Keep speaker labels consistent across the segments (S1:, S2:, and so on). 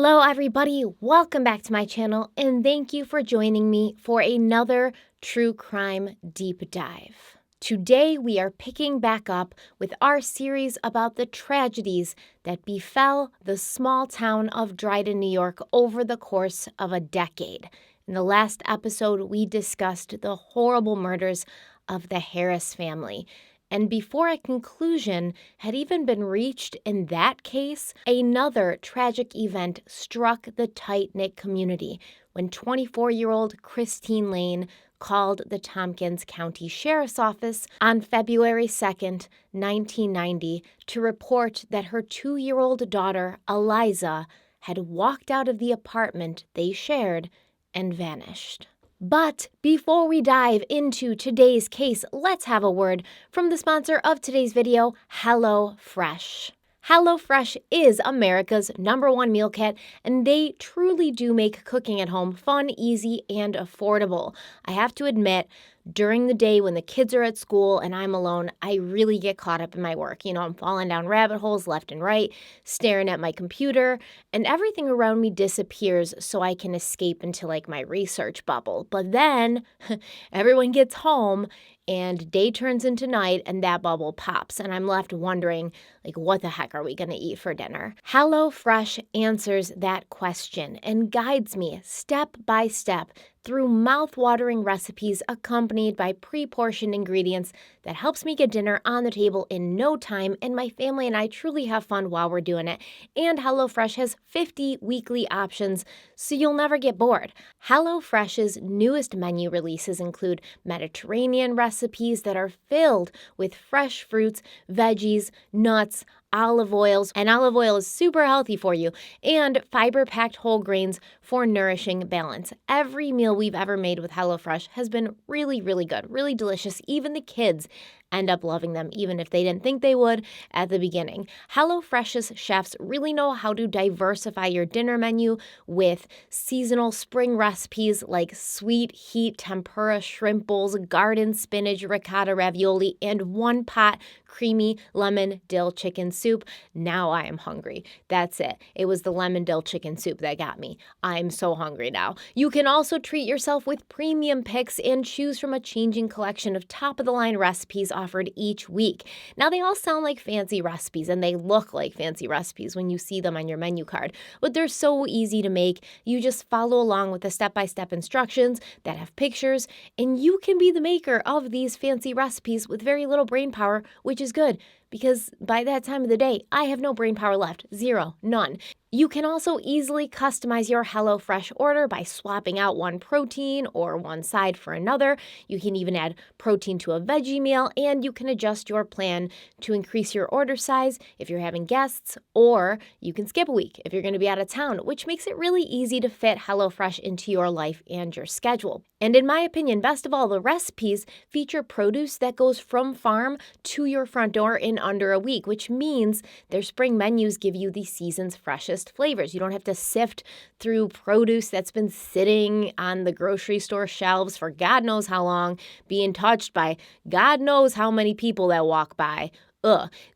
S1: Hello everybody, welcome back to my channel and thank you for joining me for another true crime deep dive. Today we are picking back up with our series about the tragedies that befell the small town of Dryden, New York over the course of a decade. In the last episode we discussed the horrible murders of the Harris family. And before a conclusion had even been reached in that case, another tragic event struck the tight-knit community when 24-year-old Christine Lane called the Tompkins County Sheriff's Office on February 2nd, 1990, to report that her 2-year-old daughter, Aliza, had walked out of the apartment they shared and vanished. But before we dive into today's case, let's have a word from the sponsor of today's video, HelloFresh. HelloFresh is America's #1 meal kit, and they truly do make cooking at home fun, easy, and affordable. I have to admit, during the day when the kids are at school and I'm alone, I really get caught up in my work. I'm falling down rabbit holes left and right, staring at my computer, and everything around me disappears so I can escape into my research bubble. But then everyone gets home and day turns into night and that bubble pops and I'm left wondering, what the heck are we going to eat for dinner? HelloFresh answers that question and guides me step by step through mouth-watering recipes accompanied by pre-portioned ingredients that helps me get dinner on the table in no time, and my family and I truly have fun while we're doing it. And HelloFresh has 50 weekly options, so you'll never get bored. HelloFresh's newest menu releases include Mediterranean recipes that are filled with fresh fruits, veggies, nuts, olive oils, and olive oil is super healthy for you, and fiber-packed whole grains for nourishing balance. Every meal we've ever made with HelloFresh has been really, really good, really delicious. Even the kids end up loving them, even if they didn't think they would at the beginning. HelloFresh's chefs really know how to diversify your dinner menu with seasonal spring recipes like sweet heat tempura shrimp bowls, garden spinach ricotta ravioli, and one-pot creamy lemon dill chicken soup. Now I am hungry. That's it. It was the lemon dill chicken soup that got me. I'm so hungry now. You can also treat yourself with premium picks and choose from a changing collection of top-of-the-line recipes offered each week. Now, they all sound like fancy recipes, and they look like fancy recipes when you see them on your menu card, but they're so easy to make. You just follow along with the step-by-step instructions that have pictures, and you can be the maker of these fancy recipes with very little brain power, which is good, because by that time of the day, I have no brain power left. Zero. None. You can also easily customize your HelloFresh order by swapping out one protein or one side for another. You can even add protein to a veggie meal, and you can adjust your plan to increase your order size if you're having guests, or you can skip a week if you're going to be out of town, which makes it really easy to fit HelloFresh into your life and your schedule. And in my opinion, best of all, the recipes feature produce that goes from farm to your front door in under a week, which means their spring menus give you the season's freshest flavors. You don't have to sift through produce that's been sitting on the grocery store shelves for God knows how long, being touched by God knows how many people that walk by.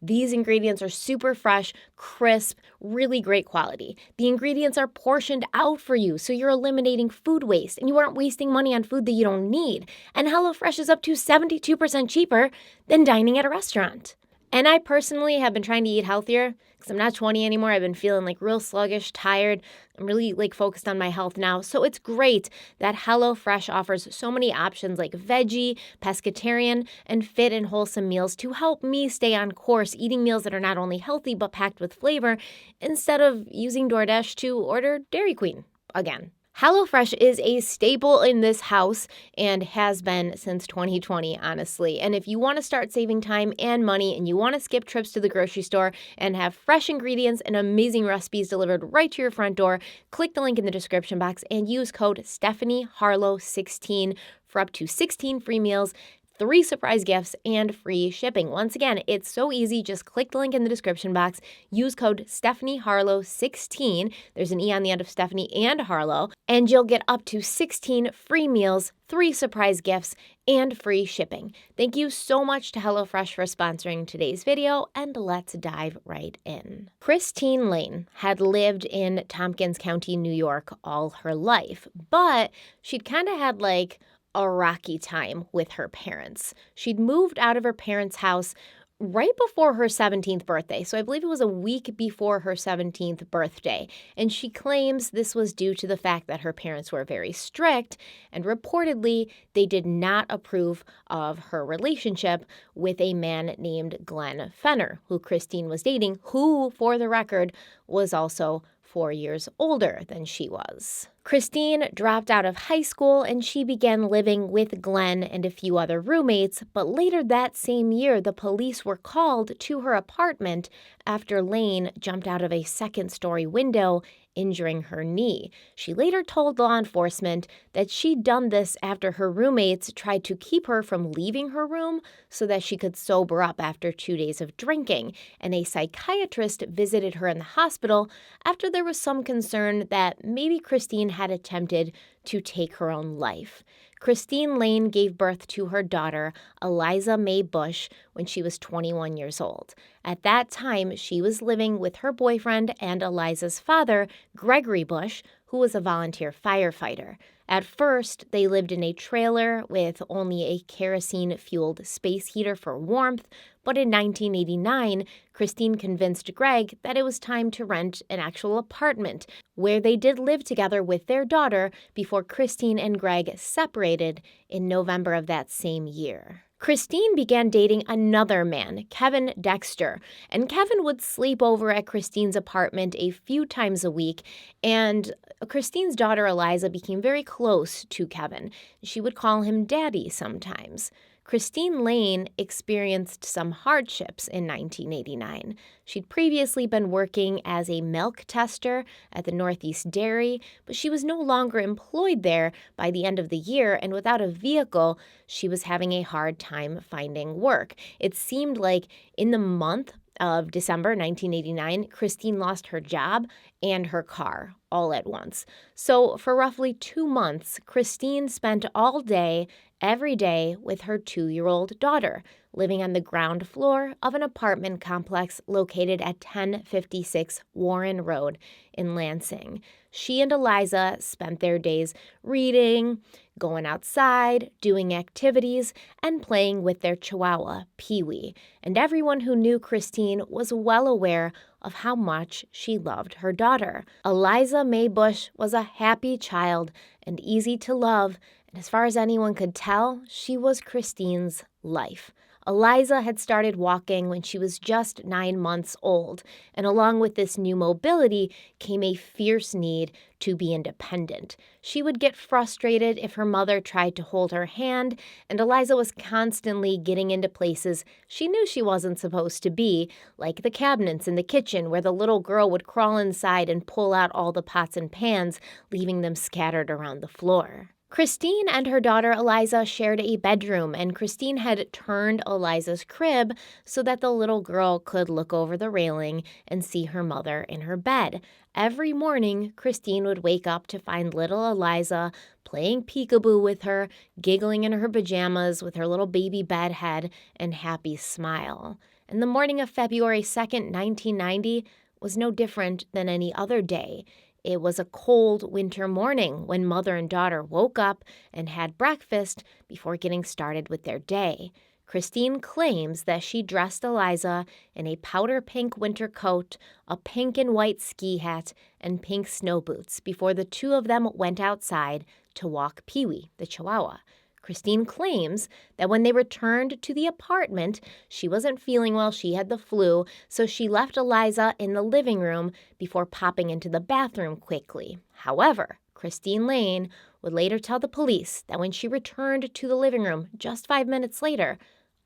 S1: These ingredients are super fresh, crisp, really great quality. The ingredients are portioned out for you, so you're eliminating food waste and you aren't wasting money on food that you don't need. And HelloFresh is up to 72% cheaper than dining at a restaurant. And I personally have been trying to eat healthier because I'm not 20 anymore. I've been feeling real sluggish, tired. I'm really focused on my health now. So it's great that HelloFresh offers so many options like veggie, pescatarian, and fit and wholesome meals to help me stay on course, eating meals that are not only healthy but packed with flavor instead of using DoorDash to order Dairy Queen again. HelloFresh is a staple in this house and has been since 2020, honestly. And if you want to start saving time and money and you want to skip trips to the grocery store and have fresh ingredients and amazing recipes delivered right to your front door, click the link in the description box and use code stephanieharlowe16 for up to 16 free meals, 3 surprise gifts, and free shipping. Once again, it's so easy. Just click the link in the description box. Use code stephanieharlowe16. There's an E on the end of Stephanie and Harlowe. And you'll get up to 16 free meals, 3 surprise gifts, and free shipping. Thank you so much to HelloFresh for sponsoring today's video, and let's dive right in. Christine Lane had lived in Tompkins County, New York all her life, but she'd kind of had like a rocky time with her parents. She'd moved out of her parents' house right before her 17th birthday. So I believe it was a week before her 17th birthday. And she claims this was due to the fact that her parents were very strict, and reportedly they did not approve of her relationship with a man named Glenn Fenner, who Christine was dating, who, for the record, was also 4 years older than she was. Christine dropped out of high school and she began living with Glenn and a few other roommates, but later that same year, the police were called to her apartment after Lane jumped out of a second-story window, injuring her knee. She later told law enforcement that she'd done this after her roommates tried to keep her from leaving her room so that she could sober up after 2 days of drinking, and a psychiatrist visited her in the hospital after there was some concern that maybe Christine had attempted to take her own life. Christine Lane gave birth to her daughter, Aliza Mae Bush, when she was 21 years old. At that time, she was living with her boyfriend and Aliza's father, Gregory Bush, who was a volunteer firefighter. At first, they lived in a trailer with only a kerosene-fueled space heater for warmth, but in 1989, Christine convinced Greg that it was time to rent an actual apartment, where they did live together with their daughter before Christine and Greg separated in November of that same year. Christine began dating another man, Kevin Dexter, and Kevin would sleep over at Christine's apartment a few times a week, and Christine's daughter Aliza became very close to Kevin. She would call him Daddy sometimes. Christine Lane experienced some hardships in 1989. She'd previously been working as a milk tester at the Northeast Dairy, but she was no longer employed there by the end of the year, and without a vehicle, she was having a hard time finding work. It seemed like in the month of December 1989, Christine lost her job and her car all at once. So for roughly 2 months, Christine spent all day, every day with her 2-year-old daughter, living on the ground floor of an apartment complex located at 1056 Warren Road in Lansing. She and Aliza spent their days reading, going outside, doing activities, and playing with their chihuahua, Pee-wee. And everyone who knew Christine was well aware of how much she loved her daughter. Aliza Mae Bush was a happy child and easy to love, and as far as anyone could tell, she was Christine's life. Aliza had started walking when she was just 9 months old, and along with this new mobility came a fierce need to be independent. She would get frustrated if her mother tried to hold her hand, and Aliza was constantly getting into places she knew she wasn't supposed to be, like the cabinets in the kitchen where the little girl would crawl inside and pull out all the pots and pans, leaving them scattered around the floor. Christine and her daughter Aliza shared a bedroom, and Christine had turned Aliza's crib so that the little girl could look over the railing and see her mother in her bed. Every morning, Christine would wake up to find little Aliza playing peekaboo with her, giggling in her pajamas with her little baby bed head and happy smile. And the morning of February 2nd, 1990 was no different than any other day. It was a cold winter morning when mother and daughter woke up and had breakfast before getting started with their day. Christine claims that she dressed Aliza in a powder pink winter coat, a pink and white ski hat, and pink snow boots before the two of them went outside to walk Pee-wee, the chihuahua. Christine claims that when they returned to the apartment, she wasn't feeling well, she had the flu, so she left Aliza in the living room before popping into the bathroom quickly. However, Christine Lane would later tell the police that when she returned to the living room just 5 minutes later,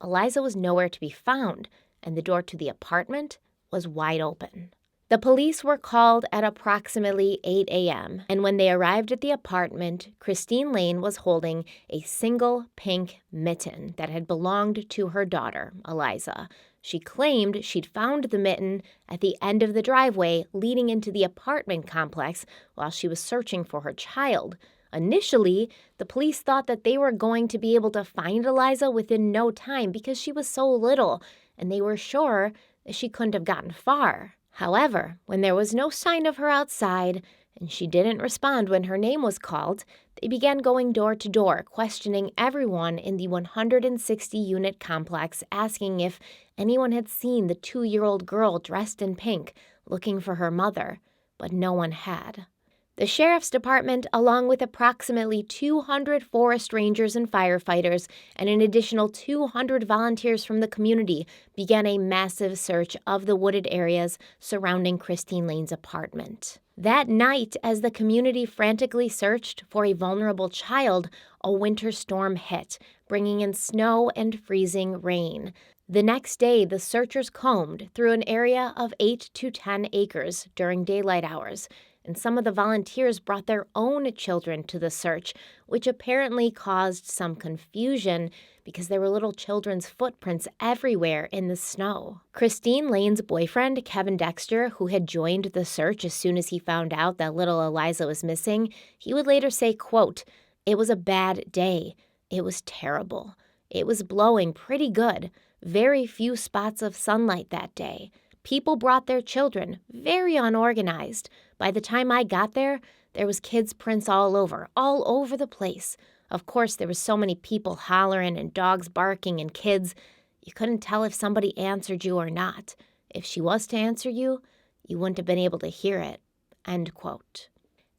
S1: Aliza was nowhere to be found, and the door to the apartment was wide open. The police were called at approximately 8 a.m., and when they arrived at the apartment, Christine Lane was holding a single pink mitten that had belonged to her daughter, Aliza. She claimed she'd found the mitten at the end of the driveway leading into the apartment complex while she was searching for her child. Initially, the police thought that they were going to be able to find Aliza within no time because she was so little, and they were sure that she couldn't have gotten far. However, when there was no sign of her outside, and she didn't respond when her name was called, they began going door to door, questioning everyone in the 160-unit complex, asking if anyone had seen the 2-year-old girl dressed in pink, looking for her mother, but no one had. The sheriff's department, along with approximately 200 forest rangers and firefighters and an additional 200 volunteers from the community, began a massive search of the wooded areas surrounding Christine Lane's apartment. That night, as the community frantically searched for a vulnerable child, a winter storm hit, bringing in snow and freezing rain. The next day, the searchers combed through an area of 8 to 10 acres during daylight hours, and some of the volunteers brought their own children to the search, which apparently caused some confusion because there were little children's footprints everywhere in the snow. Christine Lane's boyfriend, Kevin Dexter, who had joined the search as soon as he found out that little Aliza was missing, he would later say, quote, "It was a bad day. It was terrible. It was blowing pretty good. Very few spots of sunlight that day. People brought their children, very unorganized. By the time I got there was kids' prints all over the place. Of course, there was so many people hollering and dogs barking and kids. You couldn't tell if somebody answered you or not. If she was to answer you, you wouldn't have been able to hear it." End quote.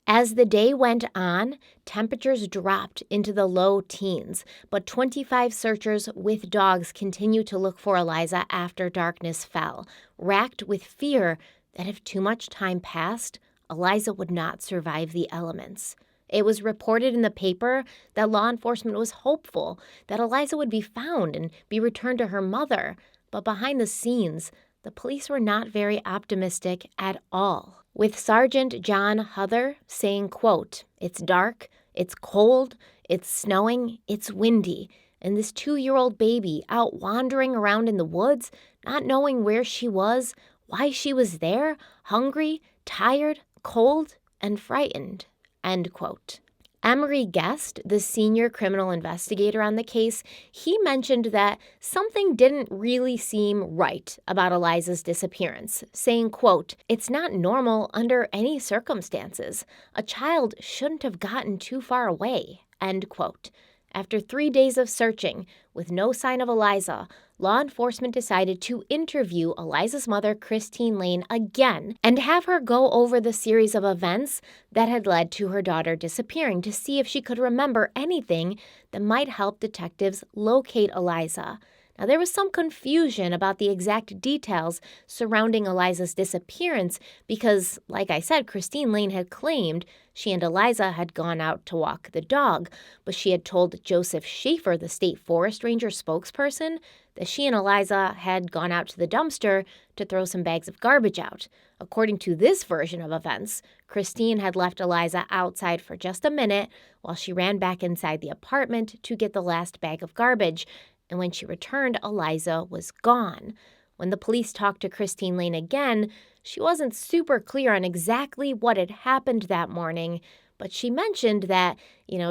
S1: As the day went on, temperatures dropped into the low teens, but 25 searchers with dogs continued to look for Aliza after darkness fell, racked with fear that if too much time passed, Aliza would not survive the elements. It was reported in the paper that law enforcement was hopeful that Aliza would be found and be returned to her mother, but behind the scenes, the police were not very optimistic at all, with Sergeant John Huther saying, quote, "It's dark, it's cold, it's snowing, it's windy, and this 2-year-old baby out wandering around in the woods, not knowing where she was, why she was there, hungry, tired, cold, and frightened." End quote. Emery Guest, the senior criminal investigator on the case, he mentioned that something didn't really seem right about Aliza's disappearance, saying, quote, "It's not normal under any circumstances. A child shouldn't have gotten too far away." End quote. After 3 days of searching, with no sign of Aliza, law enforcement decided to interview Aliza's mother, Christine Lane, again and have her go over the series of events that had led to her daughter disappearing to see if she could remember anything that might help detectives locate Aliza. Now, there was some confusion about the exact details surrounding Aliza's disappearance because, like I said, Christine Lane had claimed she and Aliza had gone out to walk the dog, but she had told Joseph Schaefer, the state forest ranger spokesperson, that she and Aliza had gone out to the dumpster to throw some bags of garbage out. According to this version of events, Christine had left Aliza outside for just a minute while she ran back inside the apartment to get the last bag of garbage, and when she returned, Aliza was gone. When the police talked to Christine Lane again, she wasn't super clear on exactly what had happened that morning, but she mentioned that,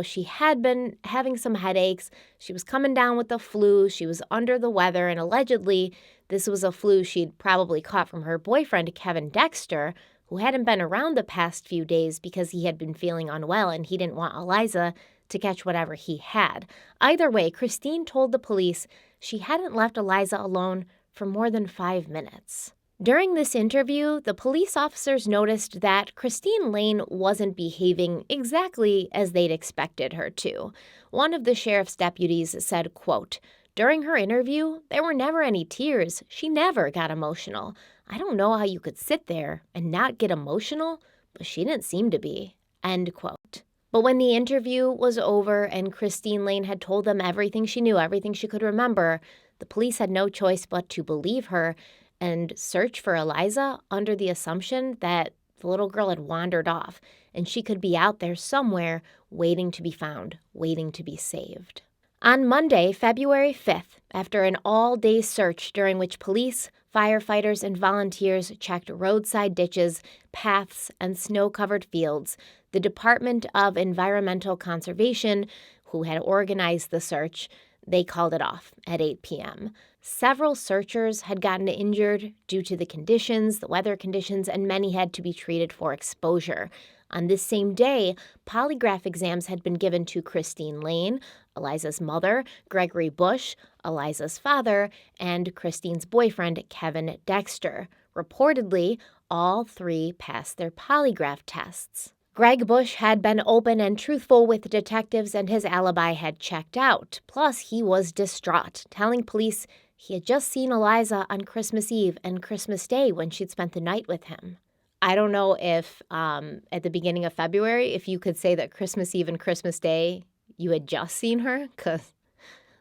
S1: she had been having some headaches, she was coming down with the flu, she was under the weather, and allegedly this was a flu she'd probably caught from her boyfriend, Kevin Dexter, who hadn't been around the past few days because he had been feeling unwell and he didn't want Aliza to catch whatever he had. Either way, Christine told the police she hadn't left Aliza alone for more than 5 minutes. During this interview, the police officers noticed that Christine Lane wasn't behaving exactly as they'd expected her to. One of the sheriff's deputies said, quote, "During her interview, there were never any tears. She never got emotional. I don't know how you could sit there and not get emotional, but she didn't seem to be." End quote. But when the interview was over and Christine Lane had told them everything she knew, everything she could remember, the police had no choice but to believe her, and search for Aliza under the assumption that the little girl had wandered off and she could be out there somewhere waiting to be found, waiting to be saved. On Monday, February 5th, after an all-day search during which police, firefighters, and volunteers checked roadside ditches, paths, and snow-covered fields, the Department of Environmental Conservation, who had organized the search, they called it off at 8 p.m. Several searchers had gotten injured due to the conditions, the weather conditions, and many had to be treated for exposure. On this same day, polygraph exams had been given to Christine Lane, Aliza's mother, Gregory Bush, Aliza's father, and Christine's boyfriend, Kevin Dexter. Reportedly, all three passed their polygraph tests. Greg Bush had been open and truthful with detectives and his alibi had checked out. Plus, he was distraught, telling police he had just seen Aliza on Christmas Eve and Christmas Day when she'd spent the night with him. I don't know if at the beginning of February, if you could say that Christmas Eve and Christmas Day you had just seen her, because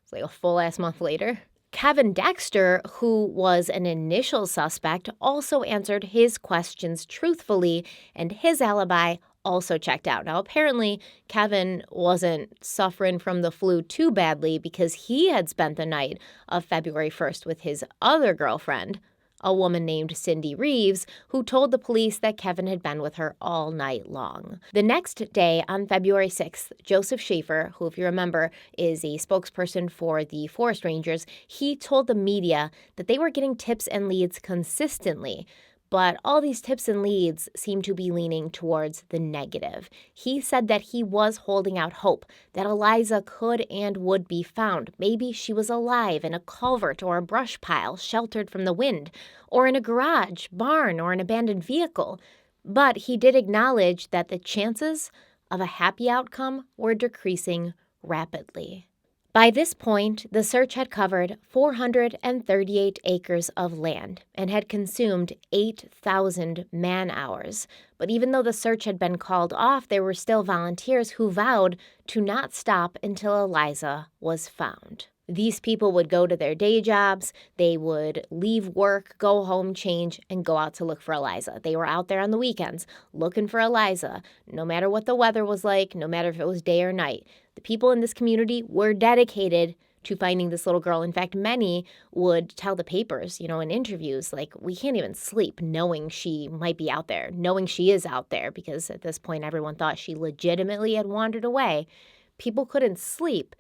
S1: it's like a full-ass month later. Kevin Dexter, who was an initial suspect, also answered his questions truthfully, and his alibi also checked out. Now, apparently, Kevin wasn't suffering from the flu too badly because he had spent the night of February 1st with his other girlfriend, a woman named Cindy Reeves, who told the police that Kevin had been with her all night long. The next day, on February 6th, Joseph Schaefer, who, if you remember, is a spokesperson for the forest rangers, he told the media that they were getting tips and leads consistently. But all these tips and leads seem to be leaning towards the negative. He said that he was holding out hope that Aliza could and would be found. Maybe she was alive in a culvert or a brush pile, sheltered from the wind, or in a garage, barn, or an abandoned vehicle. But he did acknowledge that the chances of a happy outcome were decreasing rapidly. By this point, the search had covered 438 acres of land and had consumed 8,000 man-hours. But even though the search had been called off, there were still volunteers who vowed to not stop until Aliza was found. These people would go to their day jobs, they would leave work, go home, change, and go out to look for Aliza. They were out there on the weekends looking for Aliza, no matter what the weather was like, no matter if it was day or night. The people in this community were dedicated to finding this little girl. In fact, many would tell the papers, in interviews, like, we can't even sleep knowing she might be out there, knowing she is out there, because at this point, everyone thought she legitimately had wandered away. People couldn't sleep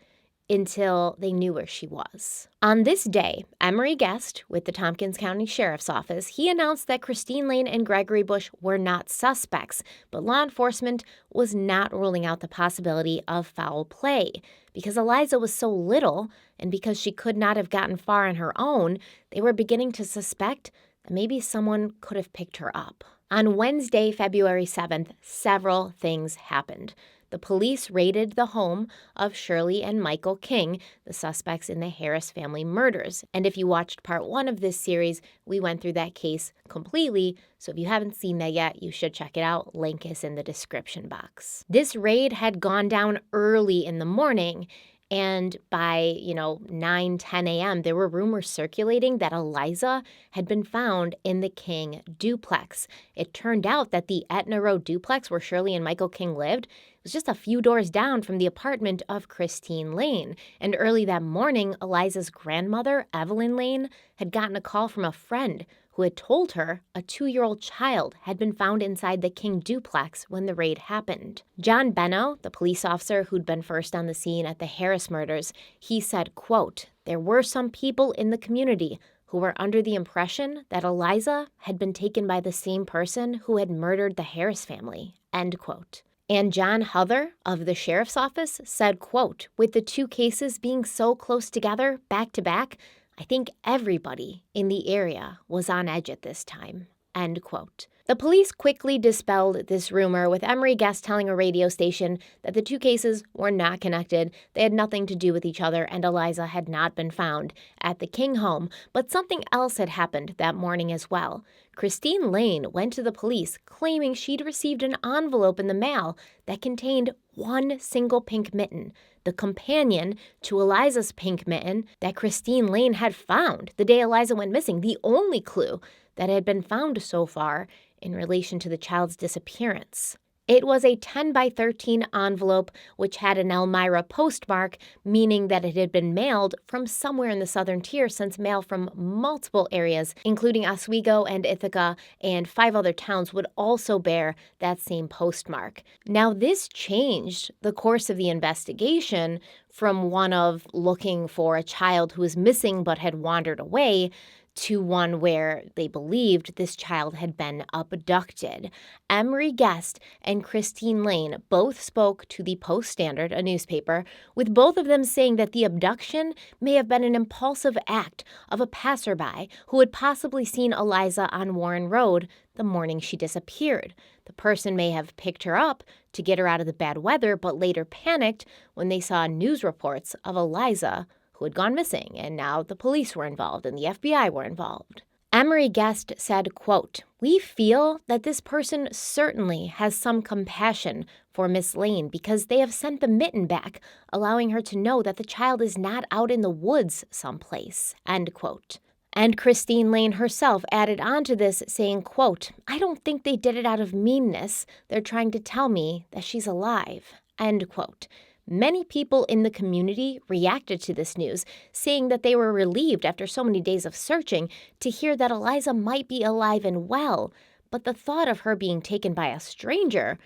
S1: until they knew where she was. On this day, Emery Guest, with the Tompkins County Sheriff's Office, he announced that Christine Lane and Gregory Bush were not suspects, but law enforcement was not ruling out the possibility of foul play. Because Aliza was so little, and because she could not have gotten far on her own, they were beginning to suspect that maybe someone could have picked her up. On Wednesday, February 7th, several things happened. The police raided the home of Shirley and Michael King, the suspects in the Harris family murders. And if you watched part 1 of this series, we went through that case completely. So if you haven't seen that yet, you should check it out. Link is in the description box. This raid had gone down early in the morning. And by, 9, 10 a.m., there were rumors circulating that Aliza had been found in the King duplex. It turned out that the Etna Road duplex where Shirley and Michael King lived was just a few doors down from the apartment of Christine Lane. And early that morning, Aliza's grandmother, Evelyn Lane, had gotten a call from a friend who had told her a 2-year-old child had been found inside the King duplex when the raid happened. John Benno, the police officer who'd been first on the scene at the Harris murders, he said, quote, "There were some people in the community who were under the impression that Aliza had been taken by the same person who had murdered the Harris family," end quote. And John Huther of the sheriff's office said, quote, "With the 2 cases being so close together, back to back, I think everybody in the area was on edge at this time," end quote. The police quickly dispelled this rumor, with Emery Guest telling a radio station that the 2 cases were not connected, they had nothing to do with each other, and Aliza had not been found at the King home. But something else had happened that morning as well. Christine Lane went to the police claiming she'd received an envelope in the mail that contained one single pink mitten, the companion to Aliza's pink mitten that Christine Lane had found the day Aliza went missing, the only clue that had been found so far in relation to the child's disappearance. It was a 10 by 13 envelope which had an Elmira postmark, meaning that it had been mailed from somewhere in the southern tier, since mail from multiple areas, including Oswego and Ithaca and 5 other towns, would also bear that same postmark. Now, this changed the course of the investigation from one of looking for a child who was missing but had wandered away to one where they believed this child had been abducted. Emery Guest and Christine Lane both spoke to the Post-Standard, a newspaper, with both of them saying that the abduction may have been an impulsive act of a passerby who had possibly seen Aliza on Warren Road the morning she disappeared. The person may have picked her up to get her out of the bad weather, but later panicked when they saw news reports of Aliza who had gone missing, and now the police were involved and the FBI were involved. Emery Guest said, quote, "We feel that this person certainly has some compassion for Miss Lane because they have sent the mitten back, allowing her to know that the child is not out in the woods someplace," end quote. And Christine Lane herself added on to this, saying, quote, "I don't think they did it out of meanness. They're trying to tell me that she's alive," end quote. Many people in the community reacted to this news, saying that they were relieved after so many days of searching to hear that Aliza might be alive and well, but the thought of her being taken by a stranger,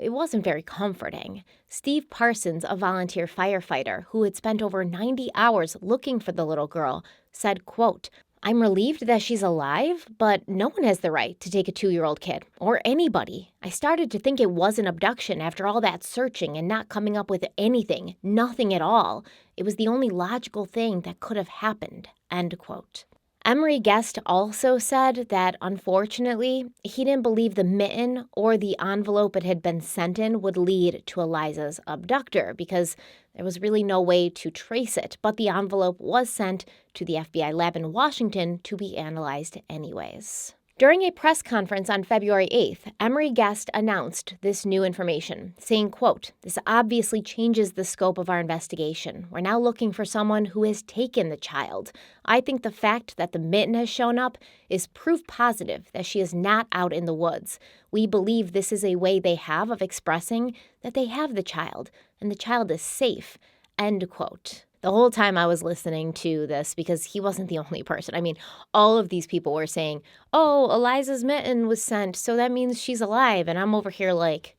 S1: it wasn't very comforting. Steve Parsons, a volunteer firefighter who had spent over 90 hours looking for the little girl, said, quote, "I'm relieved that she's alive, but no one has the right to take a 2-year-old kid, or anybody. I started to think it was an abduction after all that searching and not coming up with anything, nothing at all. It was the only logical thing that could have happened," end quote. Emery Guest also said that, unfortunately, he didn't believe the mitten or the envelope it had been sent in would lead to Aliza's abductor because there was really no way to trace it, but the envelope was sent to the FBI lab in Washington to be analyzed anyways. During a press conference on February 8th, Emery Guest announced this new information, saying, quote, "This obviously changes the scope of our investigation. We're now looking for someone who has taken the child. I think the fact that the mitten has shown up is proof positive that she is not out in the woods. We believe this is a way they have of expressing that they have the child and the child is safe," end quote. The whole time I was listening to this, because he wasn't the only person. I mean, all of these people were saying, "Oh, Aliza's mitten was sent, so that means she's alive." And I'm over here like,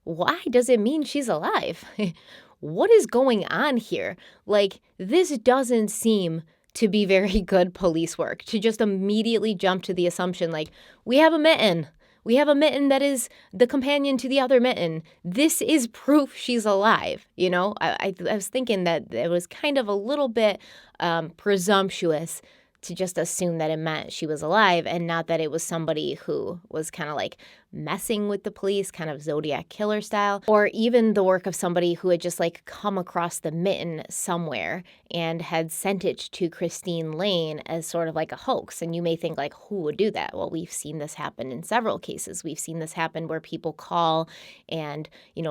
S1: why does it mean she's alive? What is going on here? Like, this doesn't seem to be very good police work, to just immediately jump to the assumption, like, we have a mitten. We have a mitten that is the companion to the other mitten. This is proof she's alive. You know, I was thinking that it was kind of a little bit presumptuous to just assume that it meant she was alive and not that it was somebody who was kind of like messing with the police, kind of Zodiac killer style, or even the work of somebody who had just like come across the mitten somewhere and had sent it to Christine Lane as sort of like a hoax. And you may think, like, who would do that? Well, we've seen this happen in several cases. We've seen this happen where people call and,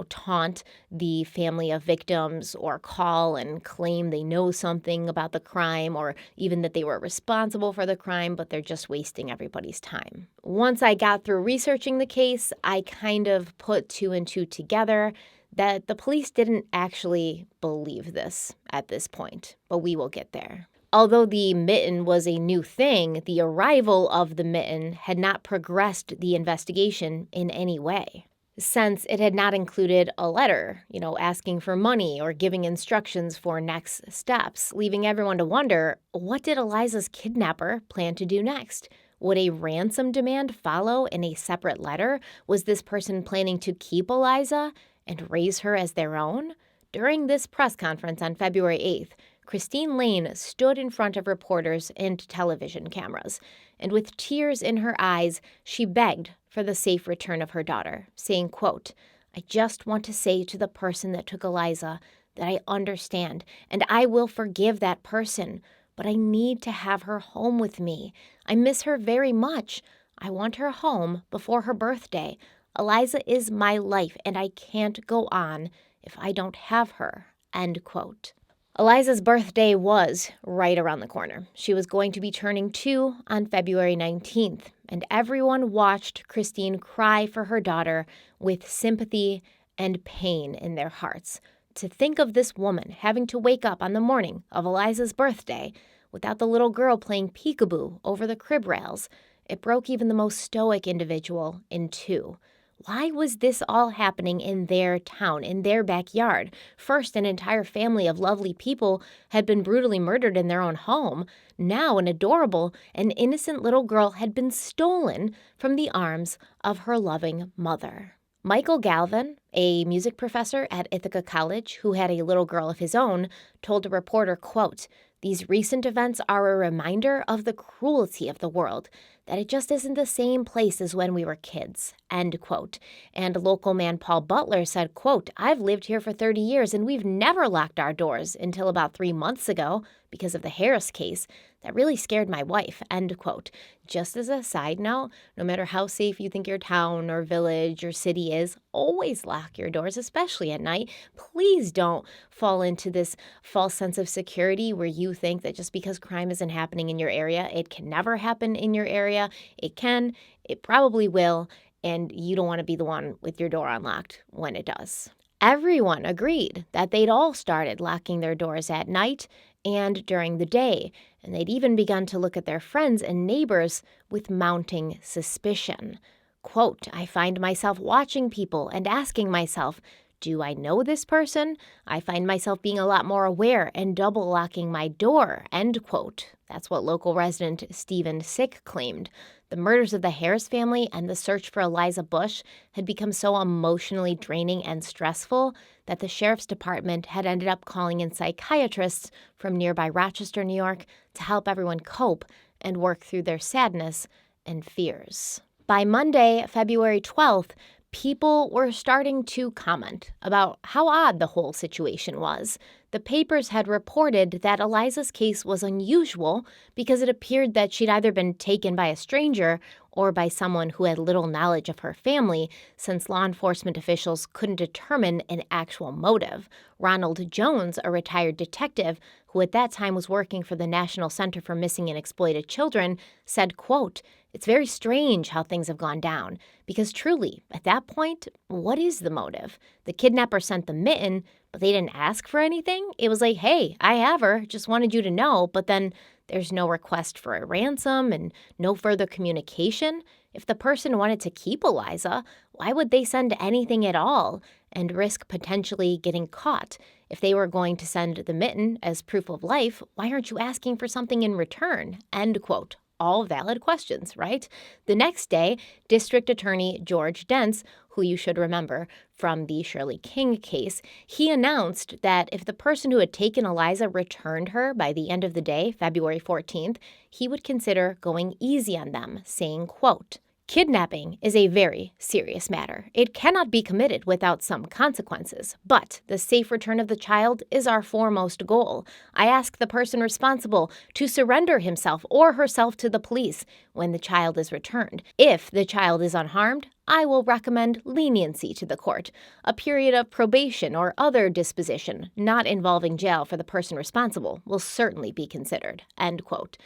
S1: taunt the family of victims, or call and claim they know something about the crime, or even that they were responsible for the crime, but they're just wasting everybody's time. Once I got through researching the case, I kind of put 2 and 2 together that the police didn't actually believe this at this point, but we will get there. Although the mitten was a new thing, the arrival of the mitten had not progressed the investigation in any way, since it had not included a letter, asking for money or giving instructions for next steps, leaving everyone to wonder, what did Aliza's kidnapper plan to do next? Would a ransom demand follow in a separate letter? Was this person planning to keep Aliza and raise her as their own? During this press conference on February 8th, Christine Lane stood in front of reporters and television cameras, and with tears in her eyes, she begged for the safe return of her daughter, saying, quote, "I just want to say to the person that took Aliza that I understand, and I will forgive that person, but I need to have her home with me. I miss her very much. I want her home before her birthday. Aliza is my life, and I can't go on if I don't have her, end quote. Aliza's birthday was right around the corner. She was going to be turning 2 on February 19th, and everyone watched Christine cry for her daughter with sympathy and pain in their hearts. To think of this woman having to wake up on the morning of Aliza's birthday without the little girl playing peekaboo over the crib rails, it broke even the most stoic individual in two. Why was this all happening in their town, in their backyard? First, an entire family of lovely people had been brutally murdered in their own home. Now, an adorable and innocent little girl had been stolen from the arms of her loving mother. Michael Galvin, a music professor at Ithaca College who had a little girl of his own, told a reporter, quote, "These recent events are a reminder of the cruelty of the world, that it just isn't the same place as when we were kids," end quote. And local man Paul Butler said, quote, "I've lived here for 30 years and we've never locked our doors until about 3 months ago because of the Harris case. That really scared my wife," end quote. Just as a side note, no matter how safe you think your town or village or city is, always lock your doors, especially at night. Please don't fall into this false sense of security where you think that just because crime isn't happening in your area, it can never happen in your area. It can, it probably will, and you don't want to be the one with your door unlocked when it does. Everyone agreed that they'd all started locking their doors at night and during the day, and they'd even begun to look at their friends and neighbors with mounting suspicion. Quote, "I find myself watching people and asking myself, do I know this person? I find myself being a lot more aware and double locking my door," end quote. That's what local resident Stephen Sick claimed. The murders of the Harris family and the search for Aliza Bush had become so emotionally draining and stressful that the sheriff's department had ended up calling in psychiatrists from nearby Rochester, New York, to help everyone cope and work through their sadness and fears. By Monday, February 12th, people were starting to comment about how odd the whole situation was. The papers had reported that Aliza's case was unusual because it appeared that she'd either been taken by a stranger or by someone who had little knowledge of her family, since law enforcement officials couldn't determine an actual motive. Ronald Jones, a retired detective who at that time was working for the National Center for Missing and Exploited Children, said, quote, "It's very strange how things have gone down, because truly, at that point, what is the motive? The kidnapper sent the mitten, but they didn't ask for anything. It was like, hey, I have her, just wanted you to know, but then there's no request for a ransom and no further communication. If the person wanted to keep Aliza, why would they send anything at all and risk potentially getting caught? If they were going to send the mitten as proof of life, why aren't you asking for something in return?" End quote. All valid questions, right? The next day, District Attorney George Dentz, who you should remember from the Shirley King case, he announced that if the person who had taken Aliza returned her by the end of the day, February 14th, he would consider going easy on them, saying, quote, "Kidnapping is a very serious matter. It cannot be committed without some consequences, but the safe return of the child is our foremost goal. I ask the person responsible to surrender himself or herself to the police when the child is returned. If the child is unharmed, I will recommend leniency to the court. A period of probation or other disposition, not involving jail for the person responsible, will certainly be considered." End quote.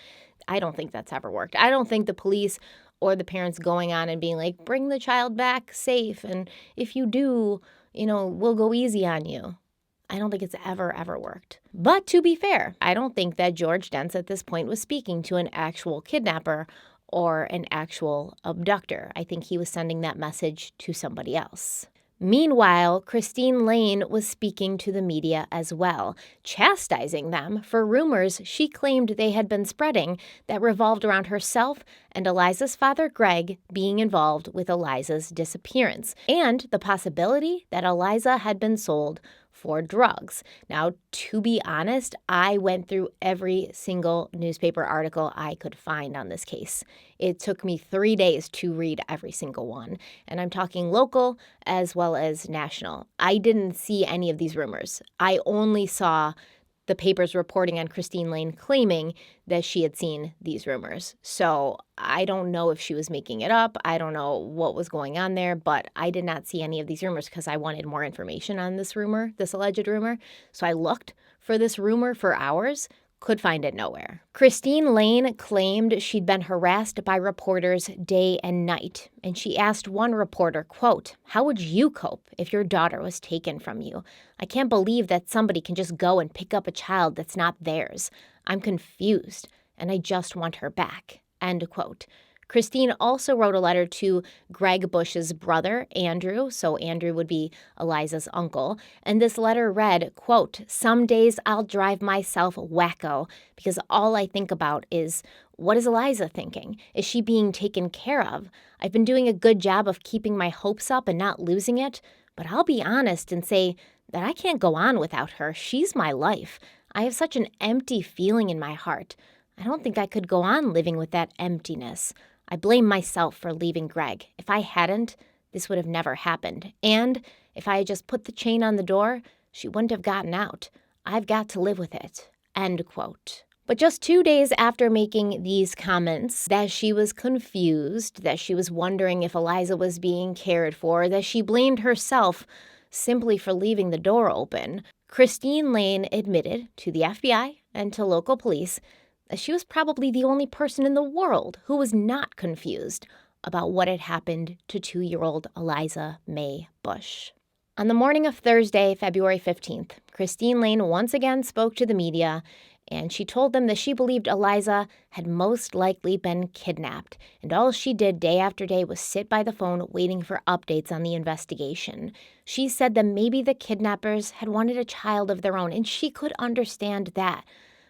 S1: I don't think that's ever worked. I don't think the police or the parents going on and being like, bring the child back safe, and if you do, we'll go easy on you. I don't think it's ever worked. But to be fair, I don't think that George Dentz at this point was speaking to an actual kidnapper or an actual abductor. I think he was sending that message to somebody else. Meanwhile, Christine Lane was speaking to the media as well, chastising them for rumors she claimed they had been spreading that revolved around herself and Aliza's father, Greg, being involved with Aliza's disappearance, and the possibility that Aliza had been sold for drugs. Now, to be honest, I went through every single newspaper article I could find on this case. It took me 3 days to read every single one, and I'm talking local as well as national. I didn't see any of these rumors. I only saw the papers reporting on Christine Lane claiming that she had seen these rumors. So I don't know if she was making it up. I don't know what was going on there, but I did not see any of these rumors because I wanted more information on this rumor, this alleged rumor. So I looked for this rumor for hours, could find it nowhere. Christine Lane claimed she'd been harassed by reporters day and night, and she asked one reporter, quote, "How would you cope if your daughter was taken from you? I can't believe that somebody can just go and pick up a child that's not theirs. I'm confused, and I just want her back," end quote. Christine also wrote a letter to Greg Bush's brother, Andrew, so Andrew would be Aliza's uncle, and this letter read, quote, "Some days I'll drive myself wacko because all I think about is, what is Aliza thinking? Is she being taken care of? I've been doing a good job of keeping my hopes up and not losing it, but I'll be honest and say that I can't go on without her. She's my life. I have such an empty feeling in my heart. I don't think I could go on living with that emptiness. I blame myself for leaving Greg. If I hadn't, this would have never happened. And if I had just put the chain on the door, she wouldn't have gotten out. I've got to live with it," end quote. But just 2 days after making these comments, that she was confused, that she was wondering if Aliza was being cared for, that she blamed herself simply for leaving the door open, Christine Lane admitted to the FBI and to local police that she was probably the only person in the world who was not confused about what had happened to 2-year-old Aliza Mae Bush. On the morning of Thursday, February 15th, Christine Lane once again spoke to the media, and she told them that she believed Aliza had most likely been kidnapped, and all she did day after day was sit by the phone waiting for updates on the investigation. She said that maybe the kidnappers had wanted a child of their own, and she could understand that.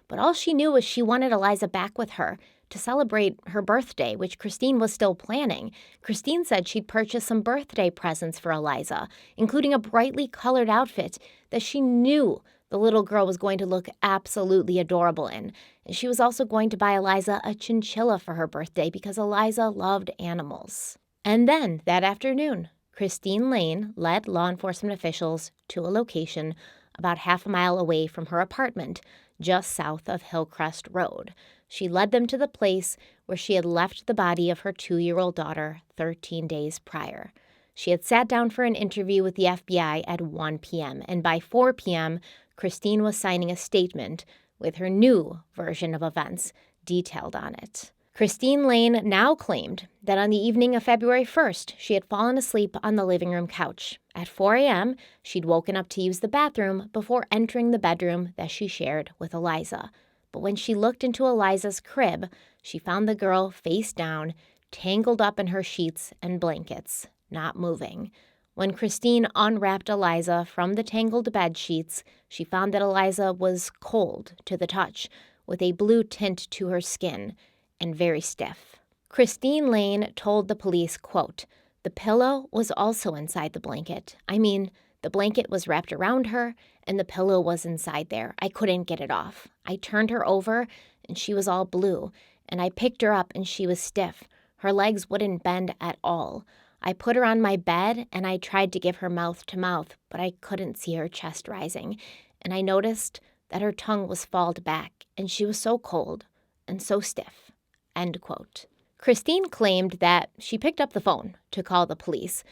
S1: But all she knew was she wanted Aliza back with her to celebrate her birthday, which Christine was still planning. Christine said she'd purchased some birthday presents for Aliza, including a brightly colored outfit that she knew the little girl was going to look absolutely adorable in. And she was also going to buy Aliza a chinchilla for her birthday because Aliza loved animals. And then, that afternoon, Christine Lane led law enforcement officials to a location about half a mile away from her apartment, just south of Hillcrest Road. She led them to the place where she had left the body of her 2-year-old daughter 13 days prior. She had sat down for an interview with the FBI at 1 p.m., and by 4 p.m., Christine was signing a statement with her new version of events detailed on it. Christine Lane now claimed that on the evening of February 1st, she had fallen asleep on the living room couch. At 4 a.m., she'd woken up to use the bathroom before entering the bedroom that she shared with Aliza. But when she looked into Aliza's crib, she found the girl face down, tangled up in her sheets and blankets, not moving. When Christine unwrapped Aliza from the tangled bed sheets, she found that Aliza was cold to the touch, with a blue tint to her skin, and very stiff. Christine Lane told the police, quote, "The pillow was also inside the blanket. I mean, the blanket was wrapped around her, and the pillow was inside there. I couldn't get it off. I turned her over, and she was all blue, and I picked her up, and she was stiff. Her legs wouldn't bend at all. I put her on my bed, and I tried to give her mouth to mouth, but I couldn't see her chest rising, and I noticed that her tongue was falled back, and she was so cold and so stiff," end quote. Christine claimed that she picked up the phone to call the police,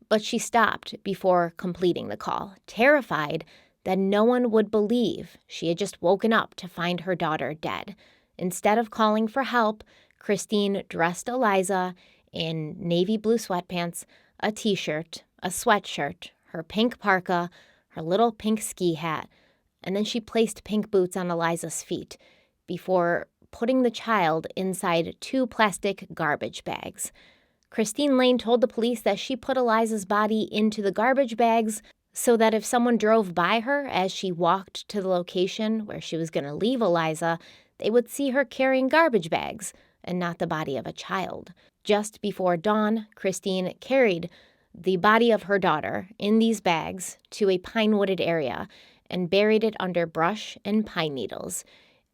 S1: but she stopped before completing the call, terrified that no one would believe she had just woken up to find her daughter dead. Instead of calling for help, Christine dressed Aliza in navy blue sweatpants, a t-shirt, a sweatshirt, her pink parka, her little pink ski hat, and then she placed pink boots on Aliza's feet before putting the child inside 2 plastic garbage bags. Christine Lane told the police that she put Aliza's body into the garbage bags so that if someone drove by her as she walked to the location where she was going to leave Aliza, they would see her carrying garbage bags and not the body of a child. Just before dawn, Christine carried the body of her daughter in these bags to a pine-wooded area and buried it under brush and pine needles.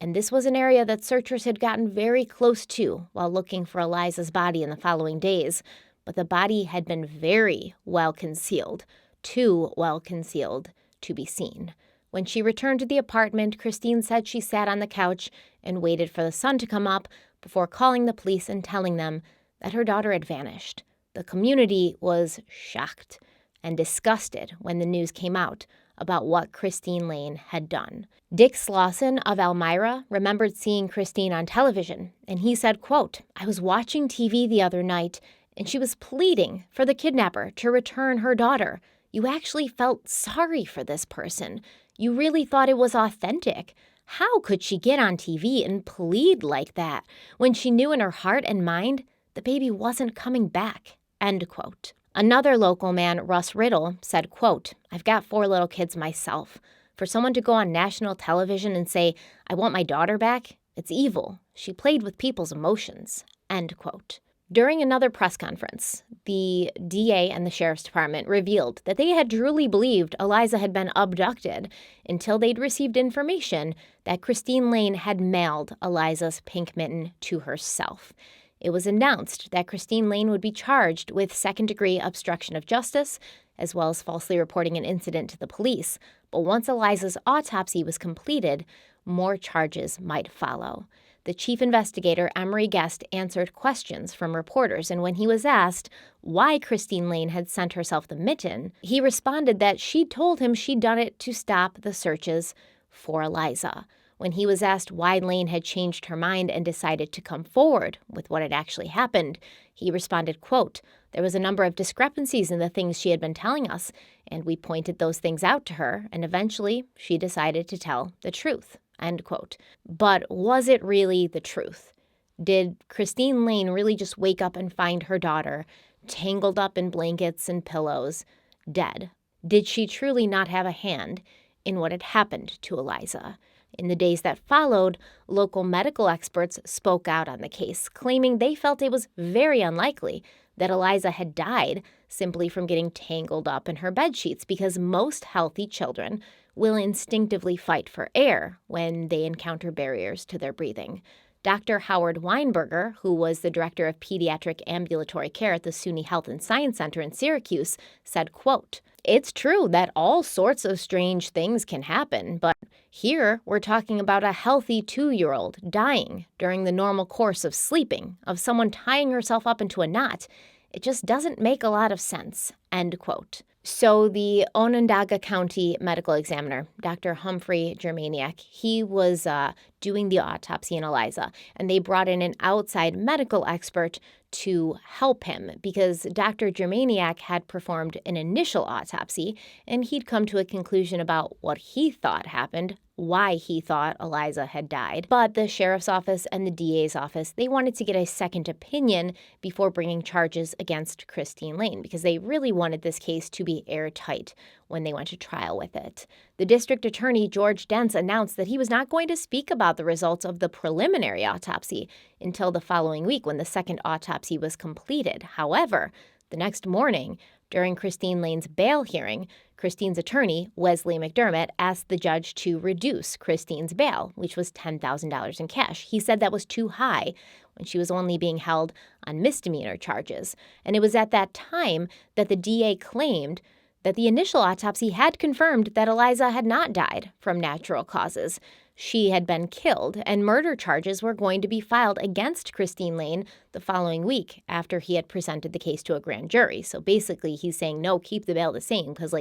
S1: And this was an area that searchers had gotten very close to while looking for Aliza's body in the following days, but the body had been very well concealed, too well concealed to be seen. When she returned to the apartment, Christine said she sat on the couch and waited for the sun to come up before calling the police and telling them that her daughter had vanished. The community was shocked and disgusted when the news came out about what Christine Lane had done. Dick Slauson of Elmira remembered seeing Christine on television, and he said, quote, "I was watching TV the other night, and she was pleading for the kidnapper to return her daughter. You actually felt sorry for this person. You really thought it was authentic. How could she get on TV and plead like that when she knew in her heart and mind the baby wasn't coming back?" End quote. Another local man, Russ Riddle, said, quote, "I've got 4 little kids myself. For someone to go on national television and say, 'I want my daughter back,' it's evil. She played with people's emotions." End quote. During another press conference, the DA and the Sheriff's Department revealed that they had truly believed Aliza had been abducted until they'd received information that Christine Lane had mailed Aliza's pink mitten to herself. It was announced that Christine Lane would be charged with second-degree obstruction of justice, as well as falsely reporting an incident to the police. But once Aliza's autopsy was completed, more charges might follow. The chief investigator, Emery Guest, answered questions from reporters, and when he was asked why Christine Lane had sent herself the mitten, he responded that she'd told him she'd done it to stop the searches for Aliza. When he was asked why Lane had changed her mind and decided to come forward with what had actually happened, he responded, quote, "There was a number of discrepancies in the things she had been telling us, and we pointed those things out to her, and eventually she decided to tell the truth." End quote. But was it really the truth? Did Christine Lane really just wake up and find her daughter tangled up in blankets and pillows, dead? Did she truly not have a hand in what had happened to Aliza? In the days that followed, local medical experts spoke out on the case, claiming they felt it was very unlikely that Aliza had died simply from getting tangled up in her bedsheets, because most healthy children will instinctively fight for air when they encounter barriers to their breathing. Dr. Howard Weinberger, who was the director of pediatric ambulatory care at the SUNY Health and Science Center in Syracuse, said, quote, "It's true that all sorts of strange things can happen, but here we're talking about a healthy 2-year-old dying during the normal course of sleeping, of someone tying herself up into a knot. It just doesn't make a lot of sense." End quote. So the Onondaga County medical examiner, Dr. Humphrey Germaniak, he was doing the autopsy on Aliza, and they brought in an outside medical expert to help him because Dr. Germaniak had performed an initial autopsy, and he'd come to a conclusion about what he thought happened, why he thought Aliza had died. But the sheriff's office and the DA's office, they wanted to get a second opinion before bringing charges against Christine Lane because they really wanted this case to be airtight when they went to trial with it. The district attorney, George Dentz, announced that he was not going to speak about the results of the preliminary autopsy until the following week when the second autopsy was completed. However, the next morning, during Christine Lane's bail hearing, Christine's attorney, Wesley McDermott, asked the judge to reduce Christine's bail, which was $10,000 in cash. He said that was too high when she was only being held on misdemeanor charges. And it was at that time that the DA claimed that the initial autopsy had confirmed that Aliza had not died from natural causes. She had been killed, and murder charges were going to be filed against Christine Lane the following week after he had presented the case to a grand jury. So basically, he's saying, no, keep the bail the same because,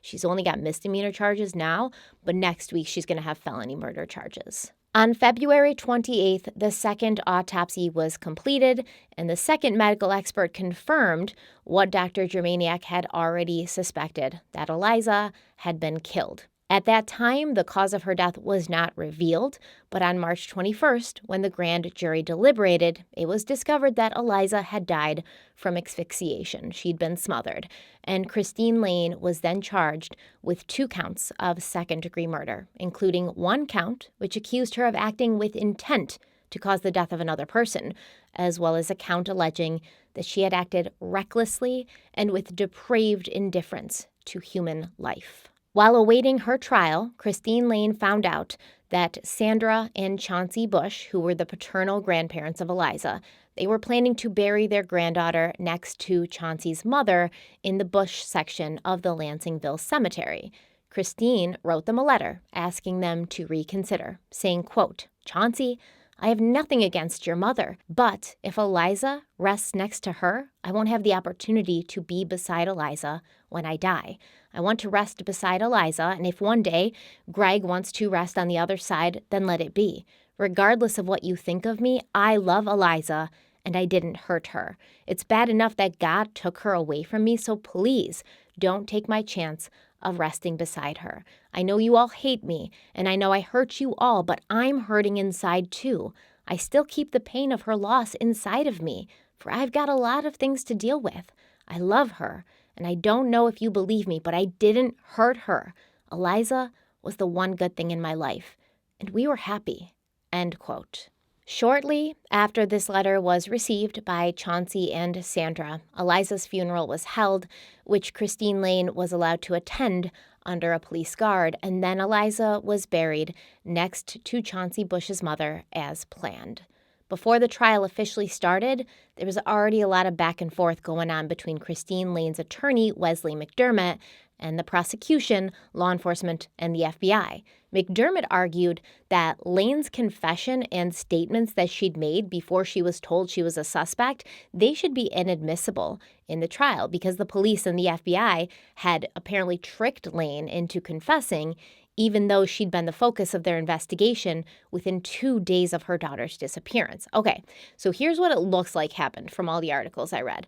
S1: she's only got misdemeanor charges now, but next week she's going to have felony murder charges. On February 28th, the second autopsy was completed, and the second medical expert confirmed what Dr. Germaniak had already suspected, that Aliza had been killed. At that time, the cause of her death was not revealed, but on March 21st, when the grand jury deliberated, it was discovered that Aliza had died from asphyxiation. She'd been smothered, and Christine Lane was then charged with 2 counts of second-degree murder, including 1 count which accused her of acting with intent to cause the death of another person, as well as a count alleging that she had acted recklessly and with depraved indifference to human life. While awaiting her trial, Christine Lane found out that Sandra and Chauncey Bush, who were the paternal grandparents of Aliza, they were planning to bury their granddaughter next to Chauncey's mother in the Bush section of the Lansingville Cemetery. Christine wrote them a letter asking them to reconsider, saying, quote, "Chauncey, I have nothing against your mother, but if Aliza rests next to her, I won't have the opportunity to be beside Aliza when I die. I want to rest beside Aliza, and if one day Greg wants to rest on the other side, then let it be. Regardless of what you think of me, I love Aliza, and I didn't hurt her. It's bad enough that God took her away from me, so please don't take my chance of resting beside her. I know you all hate me, and I know I hurt you all, but I'm hurting inside too. I still keep the pain of her loss inside of me, for I've got a lot of things to deal with. I love her, and I don't know if you believe me, but I didn't hurt her. Aliza was the one good thing in my life, and we were happy." End quote. Shortly after this letter was received by Chauncey and Sandra, Aliza's funeral was held, which Christine Lane was allowed to attend under a police guard, and then Aliza was buried next to Chauncey Bush's mother as planned. Before the trial officially started, there was already a lot of back and forth going on between Christine Lane's attorney, Wesley McDermott, and the prosecution, law enforcement, and the FBI. McDermott argued that Lane's confession and statements that she'd made before she was told she was a suspect, they should be inadmissible in the trial because the police and the FBI had apparently tricked Lane into confessing, even though she'd been the focus of their investigation within 2 days of her daughter's disappearance. Okay, so here's what it looks like happened from all the articles I read.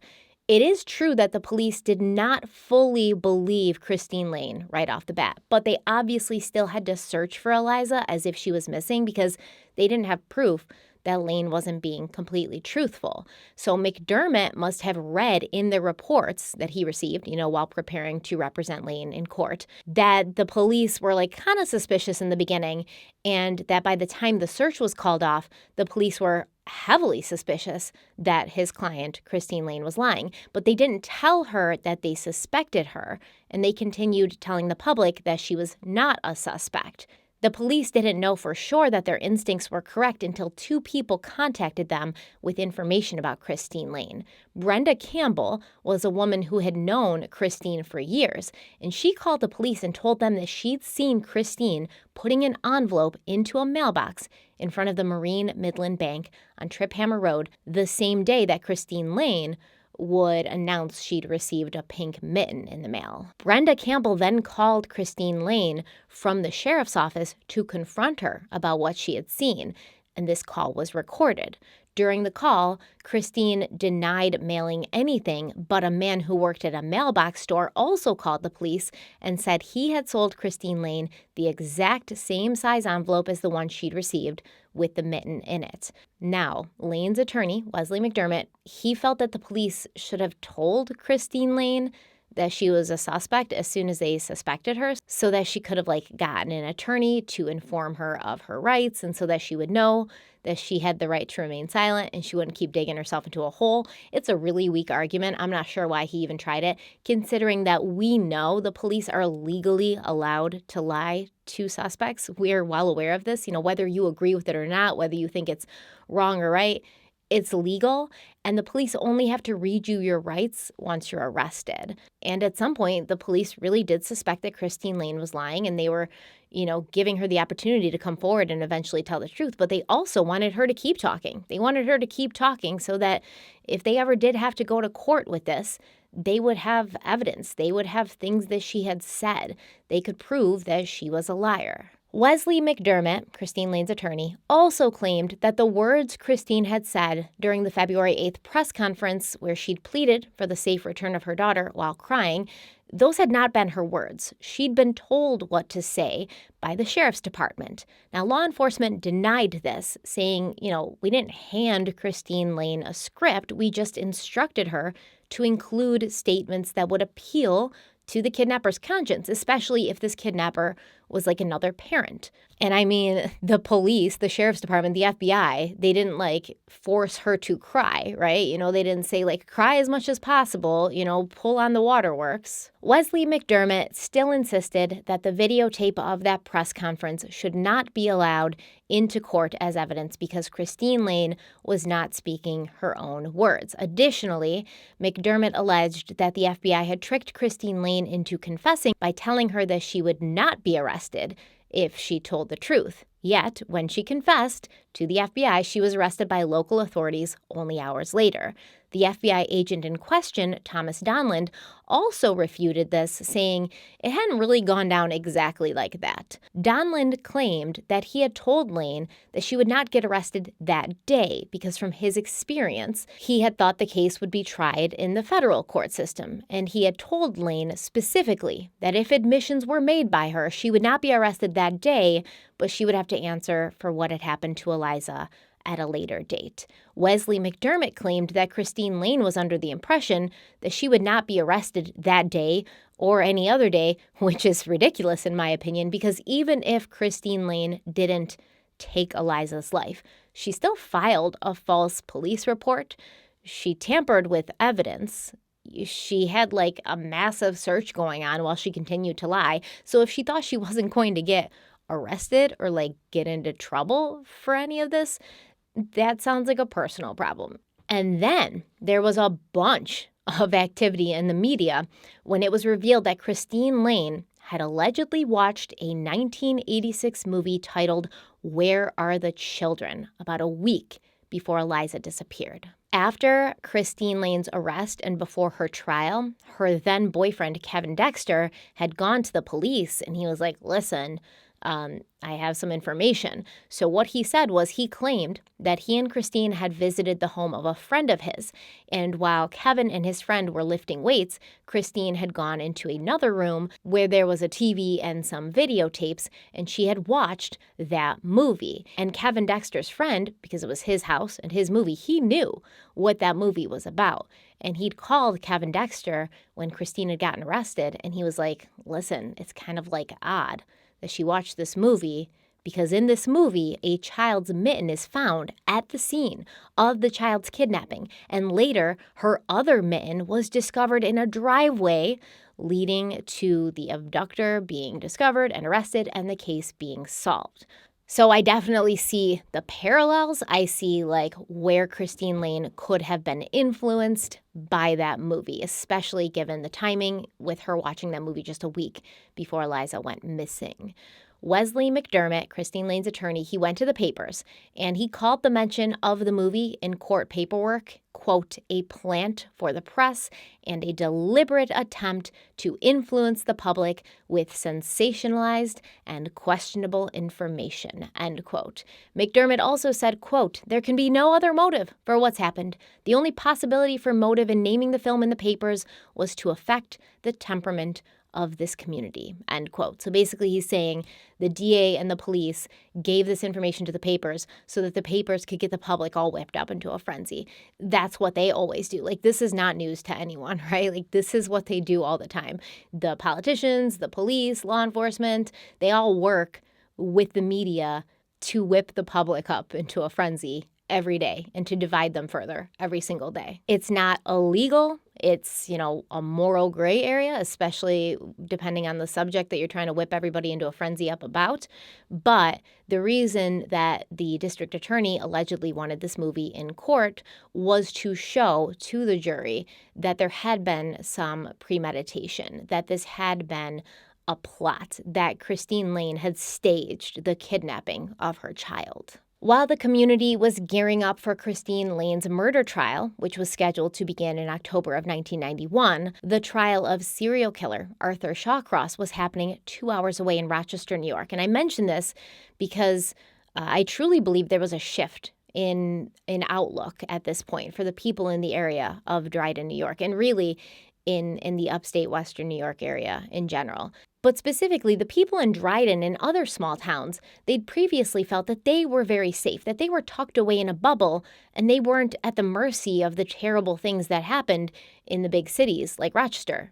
S1: It is true that the police did not fully believe Christine Lane right off the bat, but they obviously still had to search for Aliza as if she was missing because they didn't have proof that Lane wasn't being completely truthful. So McDermott must have read in the reports that he received, while preparing to represent Lane in court, that the police were kind of suspicious in the beginning, and that by the time the search was called off, the police were heavily suspicious that his client, Christine Lane, was lying. But they didn't tell her that they suspected her, and they continued telling the public that she was not a suspect. The police didn't know for sure that their instincts were correct until 2 people contacted them with information about Christine Lane. Brenda Campbell was a woman who had known Christine for years, and she called the police and told them that she'd seen Christine putting an envelope into a mailbox in front of the Marine Midland Bank on Trip Hammer Road the same day that Christine Lane would announce she'd received a pink mitten in the mail. Brenda Campbell then called Christine Lane from the sheriff's office to confront her about what she had seen, and this call was recorded. During the call, Christine denied mailing anything, but a man who worked at a mailbox store also called the police and said he had sold Christine Lane the exact same size envelope as the one she'd received with the mitten in it. Now, Lane's attorney, Wesley McDermott, he felt that the police should have told Christine Lane that she was a suspect as soon as they suspected her, so that she could have gotten an attorney to inform her of her rights, and so that she would know that she had the right to remain silent and she wouldn't keep digging herself into a hole. It's a really weak argument. I'm not sure why he even tried it, considering that we know the police are legally allowed to lie to suspects. We're well aware of this, whether you agree with it or not, whether you think it's wrong or right. It's legal, and the police only have to read you your rights once you're arrested. And at some point, the police really did suspect that Christine Lane was lying, and they were, giving her the opportunity to come forward and eventually tell the truth. But they also wanted her to keep talking. They wanted her to keep talking so that if they ever did have to go to court with this, they would have evidence. They would have things that she had said. They could prove that she was a liar. Wesley McDermott, Christine Lane's attorney, also claimed that the words Christine had said during the February 8th press conference where she'd pleaded for the safe return of her daughter while crying, those had not been her words. She'd been told what to say by the sheriff's department. Now, law enforcement denied this, saying, we didn't hand Christine Lane a script. We just instructed her to include statements that would appeal to the kidnapper's conscience, especially if this kidnapper was like another parent. And I mean, the police, the sheriff's department, the FBI, they didn't like force her to cry, right? They didn't say like cry as much as possible, pull on the waterworks. Wesley McDermott still insisted that the videotape of that press conference should not be allowed into court as evidence because Christine Lane was not speaking her own words. Additionally, McDermott alleged that the FBI had tricked Christine Lane into confessing by telling her that she would not be arrested if she told the truth. Yet, when she confessed to the FBI, she was arrested by local authorities only hours later. The FBI agent in question, Thomas Donland, also refuted this, saying it hadn't really gone down exactly like that. Donland claimed that he had told Lane that she would not get arrested that day because from his experience, he had thought the case would be tried in the federal court system. And he had told Lane specifically that if admissions were made by her, she would not be arrested that day, but she would have to answer for what had happened to Aliza at a later date. Wesley McDermott claimed that Christine Lane was under the impression that she would not be arrested that day or any other day, which is ridiculous in my opinion, because even if Christine Lane didn't take Aliza's life, she still filed a false police report. She tampered with evidence. She had like a massive search going on while she continued to lie. So if she thought she wasn't going to get arrested or like get into trouble for any of this, that sounds like a personal problem. And then there was a bunch of activity in the media when it was revealed that Christine Lane had allegedly watched a 1986 movie titled Where Are the Children about a week before Aliza disappeared. After Christine Lane's arrest and before her trial, her then boyfriend, Kevin Dexter, had gone to the police and he was like, listen, I have some information. So what he said was he claimed that he and Christine had visited the home of a friend of his. And while Kevin and his friend were lifting weights, Christine had gone into another room where there was a TV and some videotapes, and she had watched that movie. And Kevin Dexter's friend, because it was his house and his movie, he knew what that movie was about. And he'd called Kevin Dexter when Christine had gotten arrested, and he was like, listen, it's kind of like odd that she watched this movie because in this movie, a child's mitten is found at the scene of the child's kidnapping. And later, her other mitten was discovered in a driveway leading to the abductor being discovered and arrested and the case being solved. So I definitely see the parallels. I see like where Christine Lane could have been influenced by that movie, especially given the timing with her watching that movie just a week before Aliza went missing. Wesley McDermott, Christine Lane's attorney, he went to the papers and he called the mention of the movie in court paperwork, quote, a plant for the press and a deliberate attempt to influence the public with sensationalized and questionable information, end quote. McDermott also said, quote, there can be no other motive for what's happened. The only possibility for motive in naming the film in the papers was to affect the temperament of this community, end quote. So basically he's saying the DA and the police gave this information to the papers so that the papers could get the public all whipped up into a frenzy. That's what they always do. Like, this is not news to anyone, right? Like, this is what they do all the time. The politicians, the police, law enforcement, they all work with the media to whip the public up into a frenzy every day and to divide them further every single day. It's not illegal. It's, a moral gray area, especially depending on the subject that you're trying to whip everybody into a frenzy up about. But the reason that the district attorney allegedly wanted this movie in court was to show to the jury that there had been some premeditation, that this had been a plot, that Christine Lane had staged the kidnapping of her child. While the community was gearing up for Christine Lane's murder trial, which was scheduled to begin in October of 1991, the trial of serial killer Arthur Shawcross was happening 2 hours away in Rochester, New York. And I mention this because I truly believe there was a shift in outlook at this point for the people in the area of Dryden, New York, and really in the upstate Western New York area in general. But specifically, the people in Dryden and other small towns, they'd previously felt that they were very safe, that they were tucked away in a bubble, and they weren't at the mercy of the terrible things that happened in the big cities like Rochester,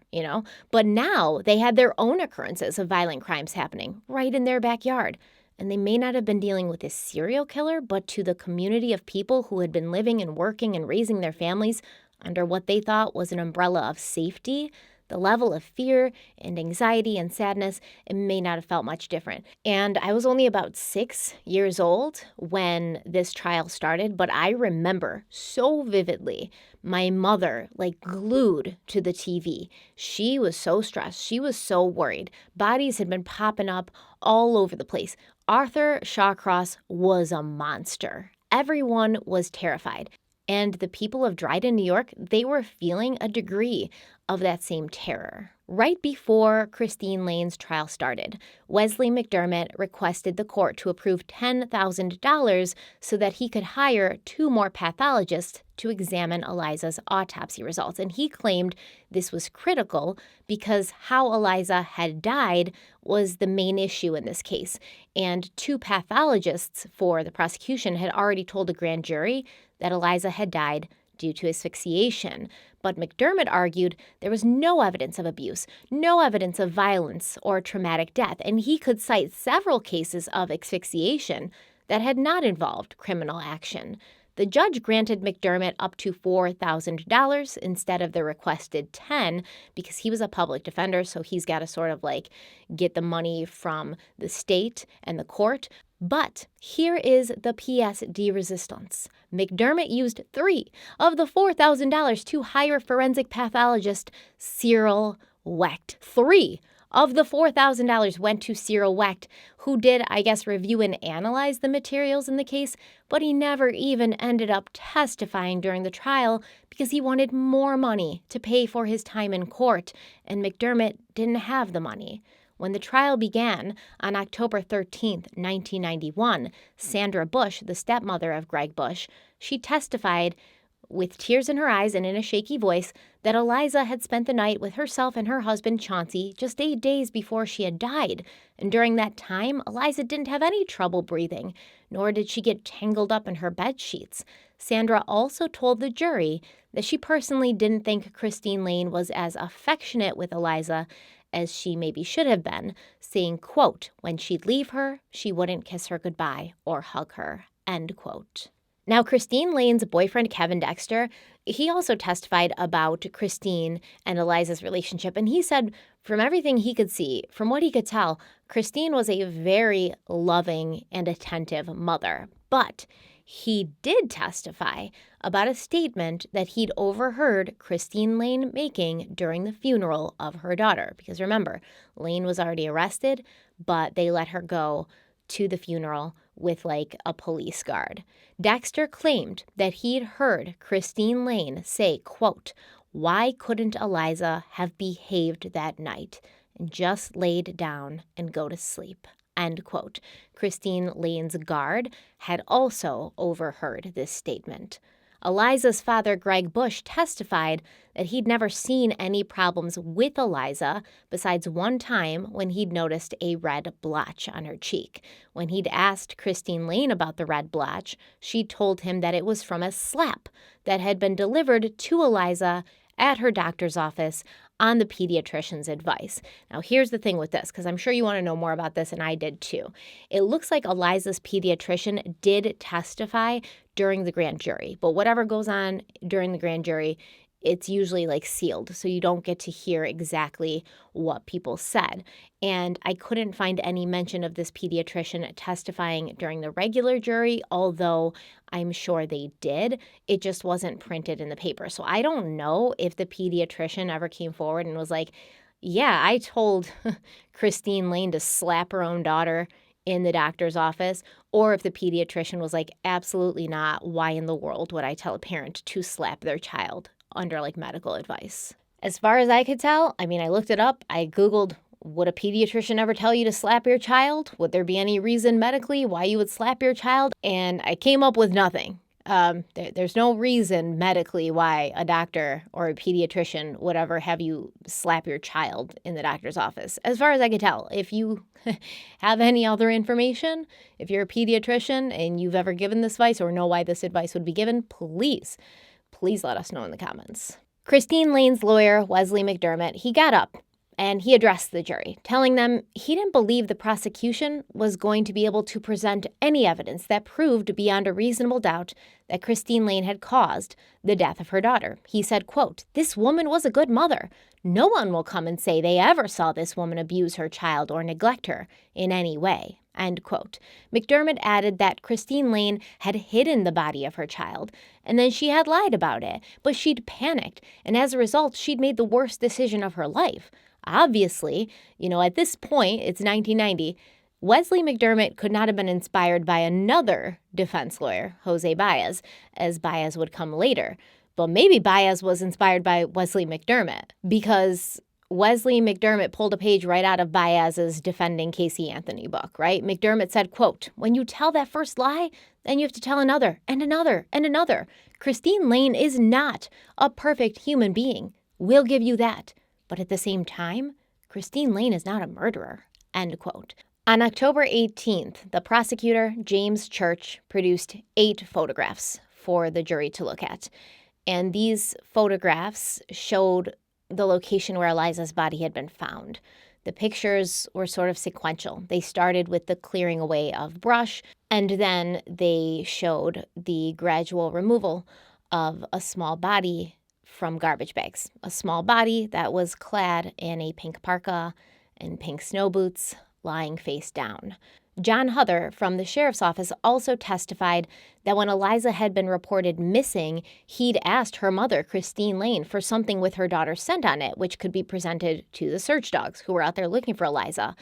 S1: But now they had their own occurrences of violent crimes happening right in their backyard. And they may not have been dealing with a serial killer, but to the community of people who had been living and working and raising their families under what they thought was an umbrella of safety, the level of fear and anxiety and sadness, it may not have felt much different. And I was only about 6 years old when this trial started, but I remember so vividly my mother glued to the TV. She was so stressed. She was so worried. Bodies had been popping up all over the place. Arthur Shawcross was a monster. Everyone was terrified. And the people of Dryden, New York, they were feeling a degree of that same terror. Right before Christine Lane's trial started, Wesley McDermott requested the court to approve $10,000 so that he could hire 2 more pathologists to examine Aliza's autopsy results. And he claimed this was critical because how Aliza had died was the main issue in this case. And 2 pathologists for the prosecution had already told a grand jury that Aliza had died due to asphyxiation. But McDermott argued there was no evidence of abuse, no evidence of violence or traumatic death, and he could cite several cases of asphyxiation that had not involved criminal action. The judge granted McDermott up to $4,000 instead of the requested $10,000 because he was a public defender, so he's got to sort of get the money from the state and the court. But here is the pièce de résistance. McDermott used $3,000 of the $4,000 to hire forensic pathologist Cyril Wecht. $3,000 of the $4,000 went to Cyril Wecht, who did, review and analyze the materials in the case, but he never even ended up testifying during the trial because he wanted more money to pay for his time in court, and McDermott didn't have the money. When the trial began on October 13, 1991, Sandra Bush, the stepmother of Greg Bush, she testified with tears in her eyes and in a shaky voice that Aliza had spent the night with herself and her husband Chauncey just 8 days before she had died. And during that time, Aliza didn't have any trouble breathing, nor did she get tangled up in her bed sheets. Sandra also told the jury that she personally didn't think Christine Lane was as affectionate with Aliza as she maybe should have been, saying, quote, when she'd leave her, she wouldn't kiss her goodbye or hug her, end quote. Now, Christine Lane's boyfriend, Kevin Dexter, he also testified about Christine and Aliza's relationship, and he said from everything he could see, from what he could tell, Christine was a very loving and attentive mother. But he did testify about a statement that he'd overheard Christine Lane making during the funeral of her daughter. Because remember, Lane was already arrested, but they let her go to the funeral with a police guard. Dexter claimed that he'd heard Christine Lane say, quote, why couldn't Aliza have behaved that night and just laid down and go to sleep? End quote. Christine Lane's guard had also overheard this statement. Aliza's father, Greg Bush, testified that he'd never seen any problems with Aliza besides one time when he'd noticed a red blotch on her cheek. When he'd asked Christine Lane about the red blotch, she told him that it was from a slap that had been delivered to Aliza at her doctor's office on the pediatrician's advice. Now, here's the thing with this, because I'm sure you want to know more about this, and I did too. It looks like Aliza's pediatrician did testify during the grand jury, but whatever goes on during the grand jury, it's usually sealed, so you don't get to hear exactly what people said. And I couldn't find any mention of this pediatrician testifying during the regular jury, although I'm sure they did. It just wasn't printed in the paper. So I don't know if the pediatrician ever came forward and was like, yeah, I told Christine Lane to slap her own daughter in the doctor's office, or if the pediatrician was like, absolutely not. Why in the world would I tell a parent to slap their child under medical advice? As far as I could tell, I looked it up. I Googled, would a pediatrician ever tell you to slap your child? Would there be any reason medically why you would slap your child? And I came up with nothing. There's no reason medically why a doctor or a pediatrician would ever have you slap your child in the doctor's office. As far as I can tell, if you have any other information, if you're a pediatrician and you've ever given this advice or know why this advice would be given, please let us know in the comments. Christine Lane's lawyer, Wesley McDermott, he got up and he addressed the jury, telling them he didn't believe the prosecution was going to be able to present any evidence that proved beyond a reasonable doubt that Christine Lane had caused the death of her daughter. He said, quote, "This woman was a good mother. No one will come and say they ever saw this woman abuse her child or neglect her in any way." End quote. McDermott added that Christine Lane had hidden the body of her child, and then she had lied about it, but she'd panicked, and as a result, she'd made the worst decision of her life. Obviously, at this point, it's 1990, Wesley McDermott could not have been inspired by another defense lawyer, Jose Baez, as Baez would come later. But maybe Baez was inspired by Wesley McDermott because Wesley McDermott pulled a page right out of Baez's Defending Casey Anthony book, right? McDermott said, quote, "When you tell that first lie, then you have to tell another and another and another. Christine Lane is not a perfect human being. We'll give you that. But at the same time, Christine Lane is not a murderer." End quote. On October 18th, the prosecutor, James Church, produced 8 photographs for the jury to look at. And these photographs showed the location where Aliza's body had been found. The pictures were sort of sequential. They started with the clearing away of brush, and then they showed the gradual removal of a small body from garbage bags. A small body that was clad in a pink parka and pink snow boots, lying face down. John Huther from the sheriff's office also testified that when Aliza had been reported missing, he'd asked her mother, Christine Lane, for something with her daughter's scent on it, which could be presented to the search dogs who were out there looking for Aliza.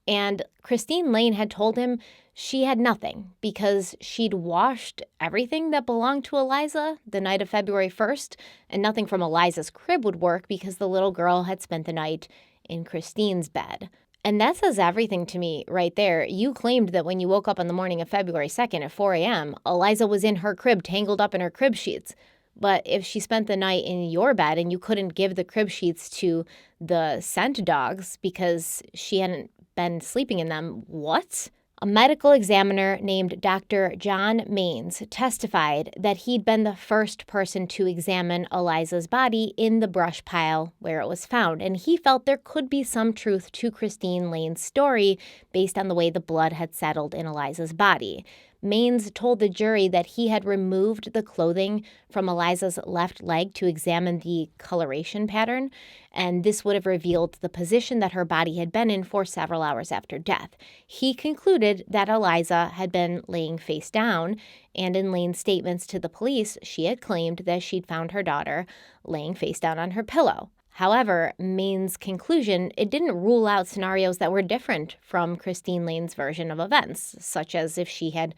S1: And Christine Lane had told him she had nothing because she'd washed everything that belonged to Aliza the night of February 1st, and nothing from Aliza's crib would work because the little girl had spent the night in Christine's bed. And that says everything to me right there. You claimed that when you woke up on the morning of February 2nd at 4 a.m., Aliza was in her crib, tangled up in her crib sheets. But if she spent the night in your bed and you couldn't give the crib sheets to the scent dogs because she hadn't been sleeping in them, what? A medical examiner named Dr. John Maines testified that he'd been the first person to examine Aliza's body in the brush pile where it was found, and he felt there could be some truth to Christine Lane's story based on the way the blood had settled in Aliza's body. Maines told the jury that he had removed the clothing from Aliza's left leg to examine the coloration pattern, and this would have revealed the position that her body had been in for several hours after death. He concluded that Aliza had been laying face down, and in Lane's statements to the police, she had claimed that she'd found her daughter laying face down on her pillow. However, Maine's conclusion, it didn't rule out scenarios that were different from Christine Lane's version of events, such as if she had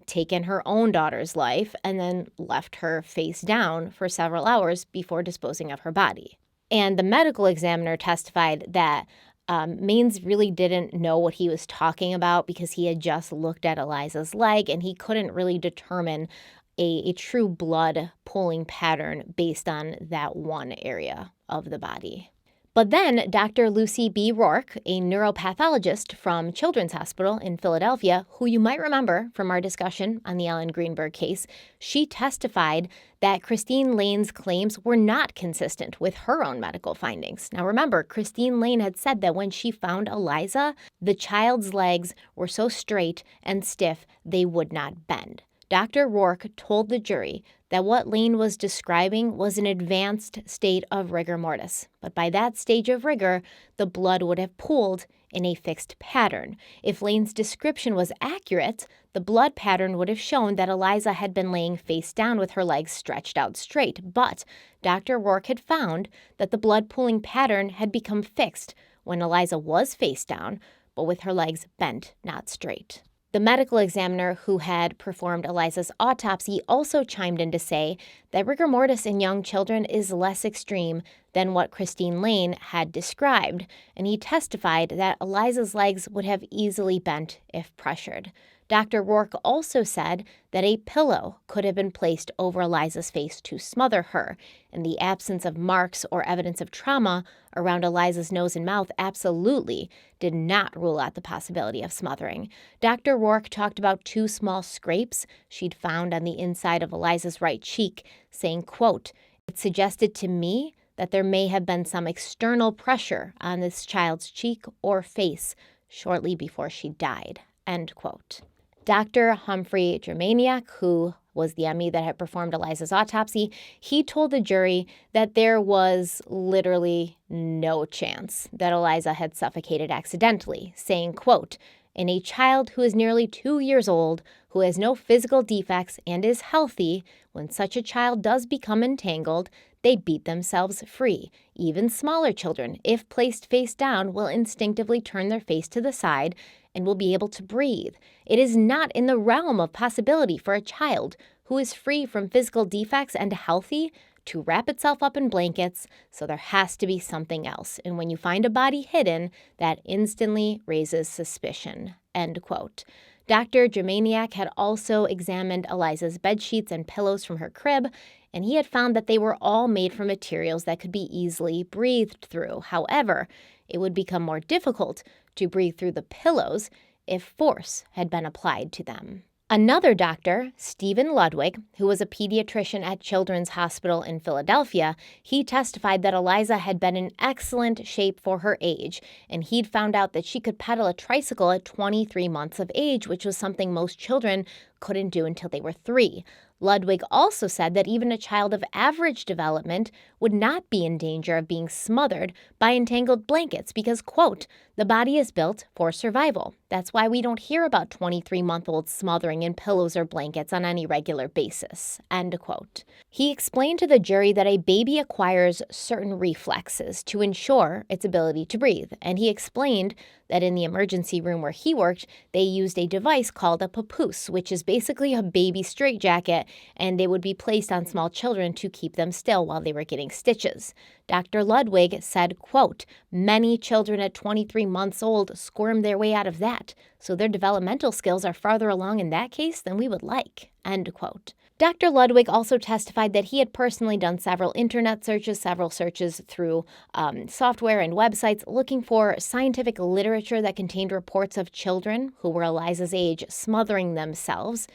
S1: taken her own daughter's life and then left her face down for several hours before disposing of her body. And the medical examiner testified that Maines really didn't know what he was talking about because he had just looked at Aliza's leg and he couldn't really determine a true blood pooling pattern based on that one area of the body. But then Dr. Lucy B. Rourke, a neuropathologist from Children's Hospital in Philadelphia, who you might remember from our discussion on the Ellen Greenberg case, she testified that Christine Lane's claims were not consistent with her own medical findings. Now remember, Christine Lane had said that when she found Aliza, the child's legs were so straight and stiff they would not bend. Dr. Rourke told the jury that what Lane was describing was an advanced state of rigor mortis, but by that stage of rigor, the blood would have pooled in a fixed pattern. If Lane's description was accurate, the blood pattern would have shown that Aliza had been laying face down with her legs stretched out straight, but Dr. Rourke had found that the blood pooling pattern had become fixed when Aliza was face down, but with her legs bent, not straight. The medical examiner who had performed Aliza's autopsy also chimed in to say that rigor mortis in young children is less extreme than what Christine Lane had described, and he testified that Aliza's legs would have easily bent if pressured. Dr. Rourke also said that a pillow could have been placed over Aliza's face to smother her, and the absence of marks or evidence of trauma around Aliza's nose and mouth absolutely did not rule out the possibility of smothering. Dr. Rourke talked about 2 small scrapes she'd found on the inside of Aliza's right cheek, saying, quote, "It suggested to me that there may have been some external pressure on this child's cheek or face shortly before she died," end quote. Dr. Humphrey Germaniak, who was the ME that had performed Aliza's autopsy, he told the jury that there was literally no chance that Aliza had suffocated accidentally, saying, quote, "In a child who is nearly 2 years old, who has no physical defects and is healthy, when such a child does become entangled, they beat themselves free. Even smaller children, if placed face down, will instinctively turn their face to the side and will be able to breathe. It is not in the realm of possibility for a child who is free from physical defects and healthy to wrap itself up in blankets, so there has to be something else. And when you find a body hidden, that instantly raises suspicion," end quote. Dr. Germaniak had also examined Aliza's bedsheets and pillows from her crib, and he had found that they were all made from materials that could be easily breathed through. However, it would become more difficult to breathe through the pillows if force had been applied to them. Another doctor, Stephen Ludwig, who was a pediatrician at Children's Hospital in Philadelphia, he testified that Aliza had been in excellent shape for her age, and he'd found out that she could pedal a tricycle at 23 months of age, which was something most children couldn't do until they were 3. Ludwig also said that even a child of average development would not be in danger of being smothered by entangled blankets because, quote, "the body is built for survival. That's why we don't hear about 23-month-olds smothering in pillows or blankets on any regular basis," end quote. He explained to the jury that a baby acquires certain reflexes to ensure its ability to breathe, and he explained that in the emergency room where he worked, they used a device called a papoose, which is basically a baby straitjacket, and they would be placed on small children to keep them still while they were getting stitches. Dr. Ludwig said, quote, "Many children at 23 months old squirm their way out of that, so their developmental skills are farther along in that case than we would like," end quote. Dr. Ludwig also testified that he had personally done several internet searches, several searches through software and websites looking for scientific literature that contained reports of children who were Aliza's age smothering themselves,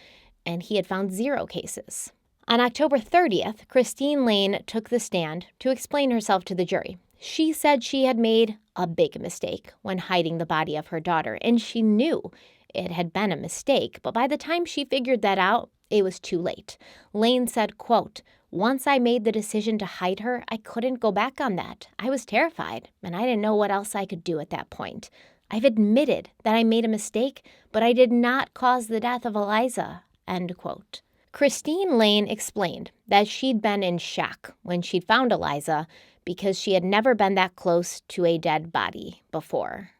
S1: and he had found 0 cases. On October 30th, Christine Lane took the stand to explain herself to the jury. She said she had made a big mistake when hiding the body of her daughter, and she knew it had been a mistake, but by the time she figured that out, it was too late. Lane said, quote, "Once I made the decision to hide her, I couldn't go back on that. I was terrified, and I didn't know what else I could do at that point. I've admitted that I made a mistake, but I did not cause the death of Aliza," end quote. Christine Lane explained that she'd been in shock when she'd found Aliza because she had never been that close to a dead body before.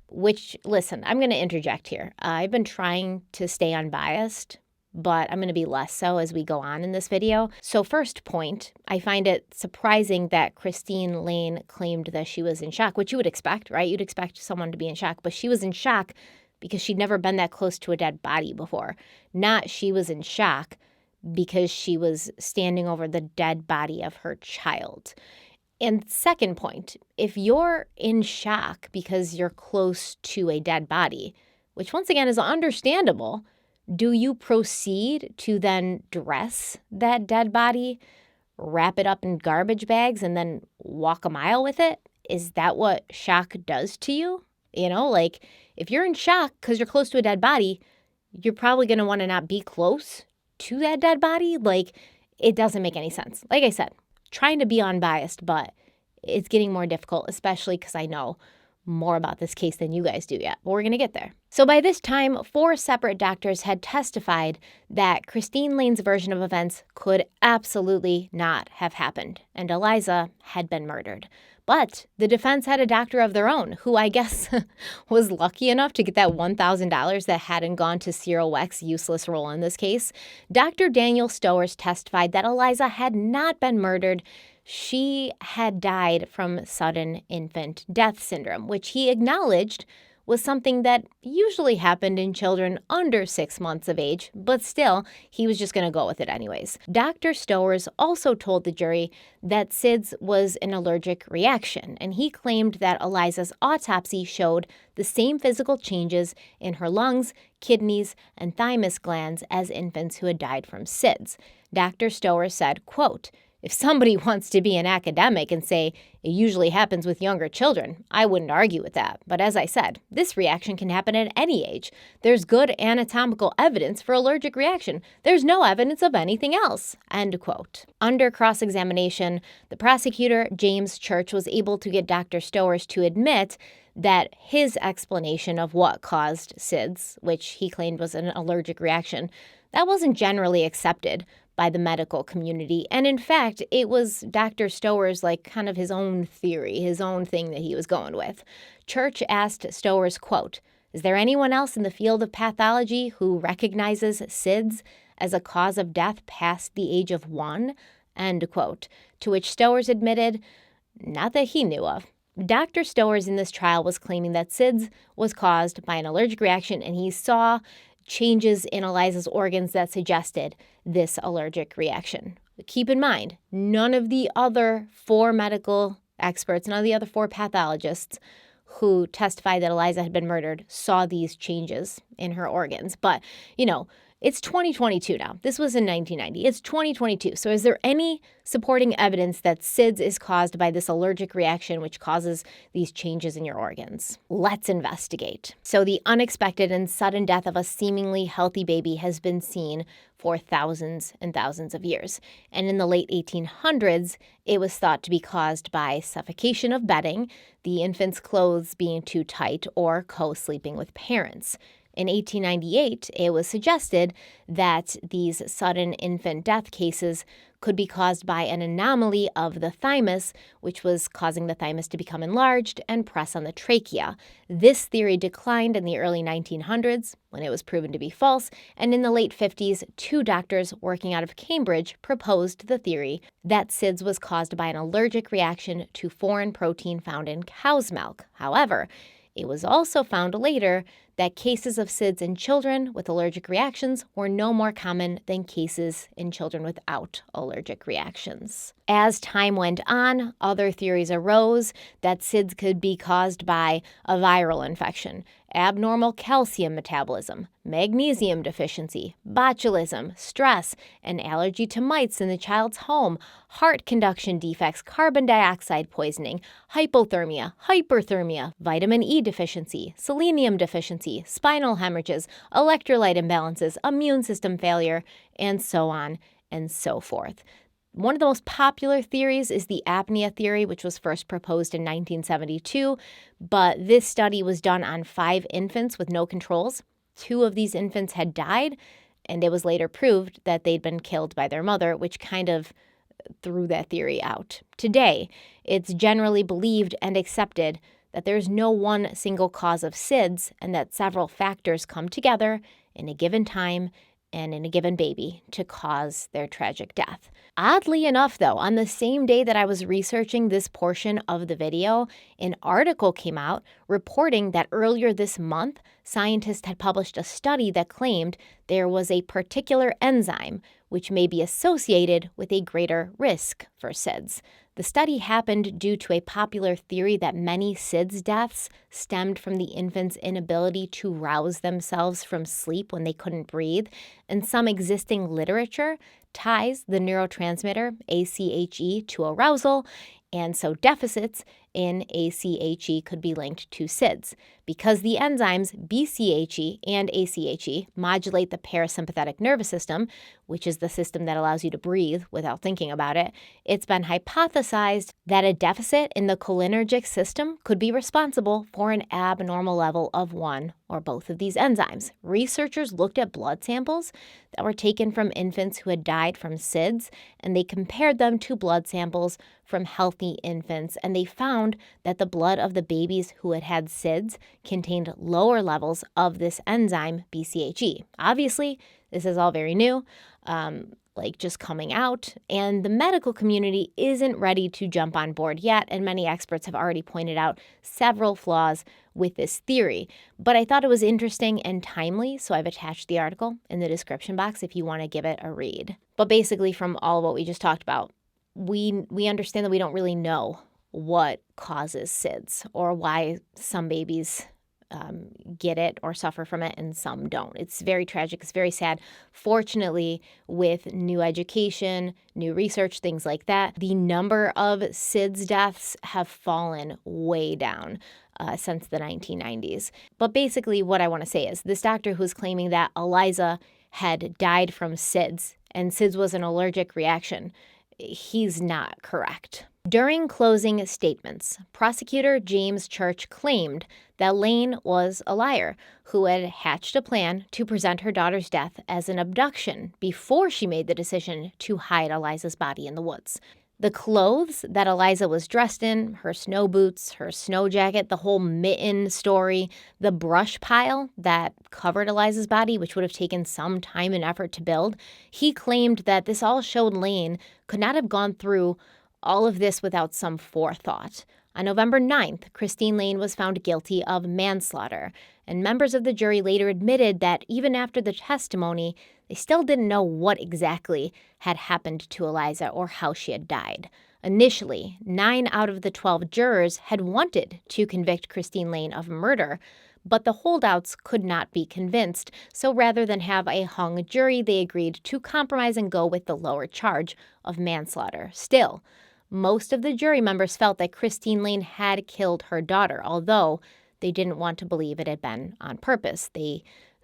S1: Which, listen, I'm going to interject here. I've been trying to stay unbiased, but I'm going to be less so as we go on in this video. So first point, I find it surprising that Christine Lane claimed that she was in shock, which you would expect, right? You'd expect someone to be in shock, but she was in shock because she'd never been that close to a dead body before. Not she was in shock because she was standing over the dead body of her child. And second point, if you're in shock because you're close to a dead body, which once again is understandable, do you proceed to then dress that dead body, wrap it up in garbage bags, and then walk a mile with it? Is that what shock does to you? You know, like if you're in shock because you're close to a dead body, you're probably going to want to not be close to that dead body. Like it doesn't make any sense. Like I said, trying to be unbiased, but it's getting more difficult, especially because I know more about this case than you guys do yet. But we're going to get there. So by this time, 4 separate doctors had testified that Christine Lane's version of events could absolutely not have happened, and Aliza had been murdered. But the defense had a doctor of their own who I guess was lucky enough to get that $1,000 that hadn't gone to Cyril Weck's useless role in this case. Dr. Daniel Stowers testified that Aliza had not been murdered. She had died from sudden infant death syndrome, which he acknowledged was something that usually happened in children under 6 months of age, but still, he was just going to go with it anyways. Dr. Stowers also told the jury that SIDS was an allergic reaction, and he claimed that Aliza's autopsy showed the same physical changes in her lungs, kidneys, and thymus glands as infants who had died from SIDS. Dr. Stowers said, quote, "If somebody wants to be an academic and say it usually happens with younger children, I wouldn't argue with that. But as I said, this reaction can happen at any age. There's good anatomical evidence for allergic reaction. There's no evidence of anything else." End quote. Under cross-examination, the prosecutor, James Church, was able to get Dr. Stowers to admit that his explanation of what caused SIDS, which he claimed was an allergic reaction, that wasn't generally accepted by the medical community. And in fact, it was Dr. Stowers, kind of his own theory, his own thing that he was going with. Church asked Stowers, quote, "Is there anyone else in the field of pathology who recognizes SIDS as a cause of death past the age of 1? End quote. To which Stowers admitted, not that he knew of. Dr. Stowers in this trial was claiming that SIDS was caused by an allergic reaction, and he saw changes in Aliza's organs that suggested this allergic reaction. Keep in mind, none of the other 4 medical experts, none of the other 4 pathologists who testified that Aliza had been murdered saw these changes in her organs. But, it's 2022 now. This was in 1990. It's 2022. So is there any supporting evidence that SIDS is caused by this allergic reaction which causes these changes in your organs? Let's investigate. So the unexpected and sudden death of a seemingly healthy baby has been seen for thousands and thousands of years. And in the late 1800s, it was thought to be caused by suffocation of bedding, the infant's clothes being too tight, or co-sleeping with parents. In 1898, it was suggested that these sudden infant death cases could be caused by an anomaly of the thymus, which was causing the thymus to become enlarged and press on the trachea. This theory declined in the early 1900s when it was proven to be false, and in the late 50s, 2 doctors working out of Cambridge proposed the theory that SIDS was caused by an allergic reaction to foreign protein found in cow's milk. However, it was also found later that cases of SIDS in children with allergic reactions were no more common than cases in children without allergic reactions. As time went on, other theories arose that SIDS could be caused by a viral infection, abnormal calcium metabolism, magnesium deficiency, botulism, stress, an allergy to mites in the child's home, heart conduction defects, carbon dioxide poisoning, hypothermia, hyperthermia, vitamin E deficiency, selenium deficiency, spinal hemorrhages, electrolyte imbalances, immune system failure, and so on and so forth. One of the most popular theories is the apnea theory, which was first proposed in 1972, but this study was done on 5 infants with no controls. 2 of these infants had died, and it was later proved that they'd been killed by their mother, which kind of threw that theory out. Today, it's generally believed and accepted that there's no one single cause of SIDS and that several factors come together in a given time and in a given baby to cause their tragic death. Oddly enough, though, on the same day that I was researching this portion of the video, an article came out reporting that earlier this month, scientists had published a study that claimed there was a particular enzyme which may be associated with a greater risk for SIDS. The study happened due to a popular theory that many SIDS deaths stemmed from the infant's inability to rouse themselves from sleep when they couldn't breathe, and some existing literature ties the neurotransmitter ACHE to arousal, and so deficits in ACHE could be linked to SIDS. Because the enzymes BCHE and ACHE modulate the parasympathetic nervous system, which is the system that allows you to breathe without thinking about it, it's been hypothesized that a deficit in the cholinergic system could be responsible for an abnormal level of one or both of these enzymes. Researchers looked at blood samples that were taken from infants who had died from SIDS, and they compared them to blood samples from healthy infants, and they found that the blood of the babies who had had SIDS contained lower levels of this enzyme BCHE. Obviously, this is all very new, just coming out, and the medical community isn't ready to jump on board yet, and many experts have already pointed out several flaws with this theory. But I thought it was interesting and timely, so I've attached the article in the description box if you want to give it a read. But basically, from all of what we just talked about, we understand that we don't really know what causes SIDS or why some babies get it or suffer from it and some don't. It's very tragic. It's very sad. Fortunately, with new education, new research, things like that, the number of SIDS deaths have fallen way down since the 1990s. But basically what I want to say is this doctor who's claiming that Aliza had died from SIDS and SIDS was an allergic reaction, he's not correct. During closing statements, prosecutor James Church claimed that Lane was a liar who had hatched a plan to present her daughter's death as an abduction before she made the decision to hide Aliza's body in the woods. The clothes that Aliza was dressed in, her snow boots, her snow jacket, the whole mitten story, the brush pile that covered Aliza's body, which would have taken some time and effort to build, he claimed that this all showed Lane could not have gone through all of this without some forethought. On November 9th, Christine Lane was found guilty of manslaughter, and members of the jury later admitted that even after the testimony, they still didn't know what exactly had happened to Aliza or how she had died. Initially, 9 out of the 12 jurors had wanted to convict Christine Lane of murder, but the holdouts could not be convinced, so rather than have a hung jury, they agreed to compromise and go with the lower charge of manslaughter. Still, most of the jury members felt that Christine Lane had killed her daughter, although they didn't want to believe it had been on purpose. They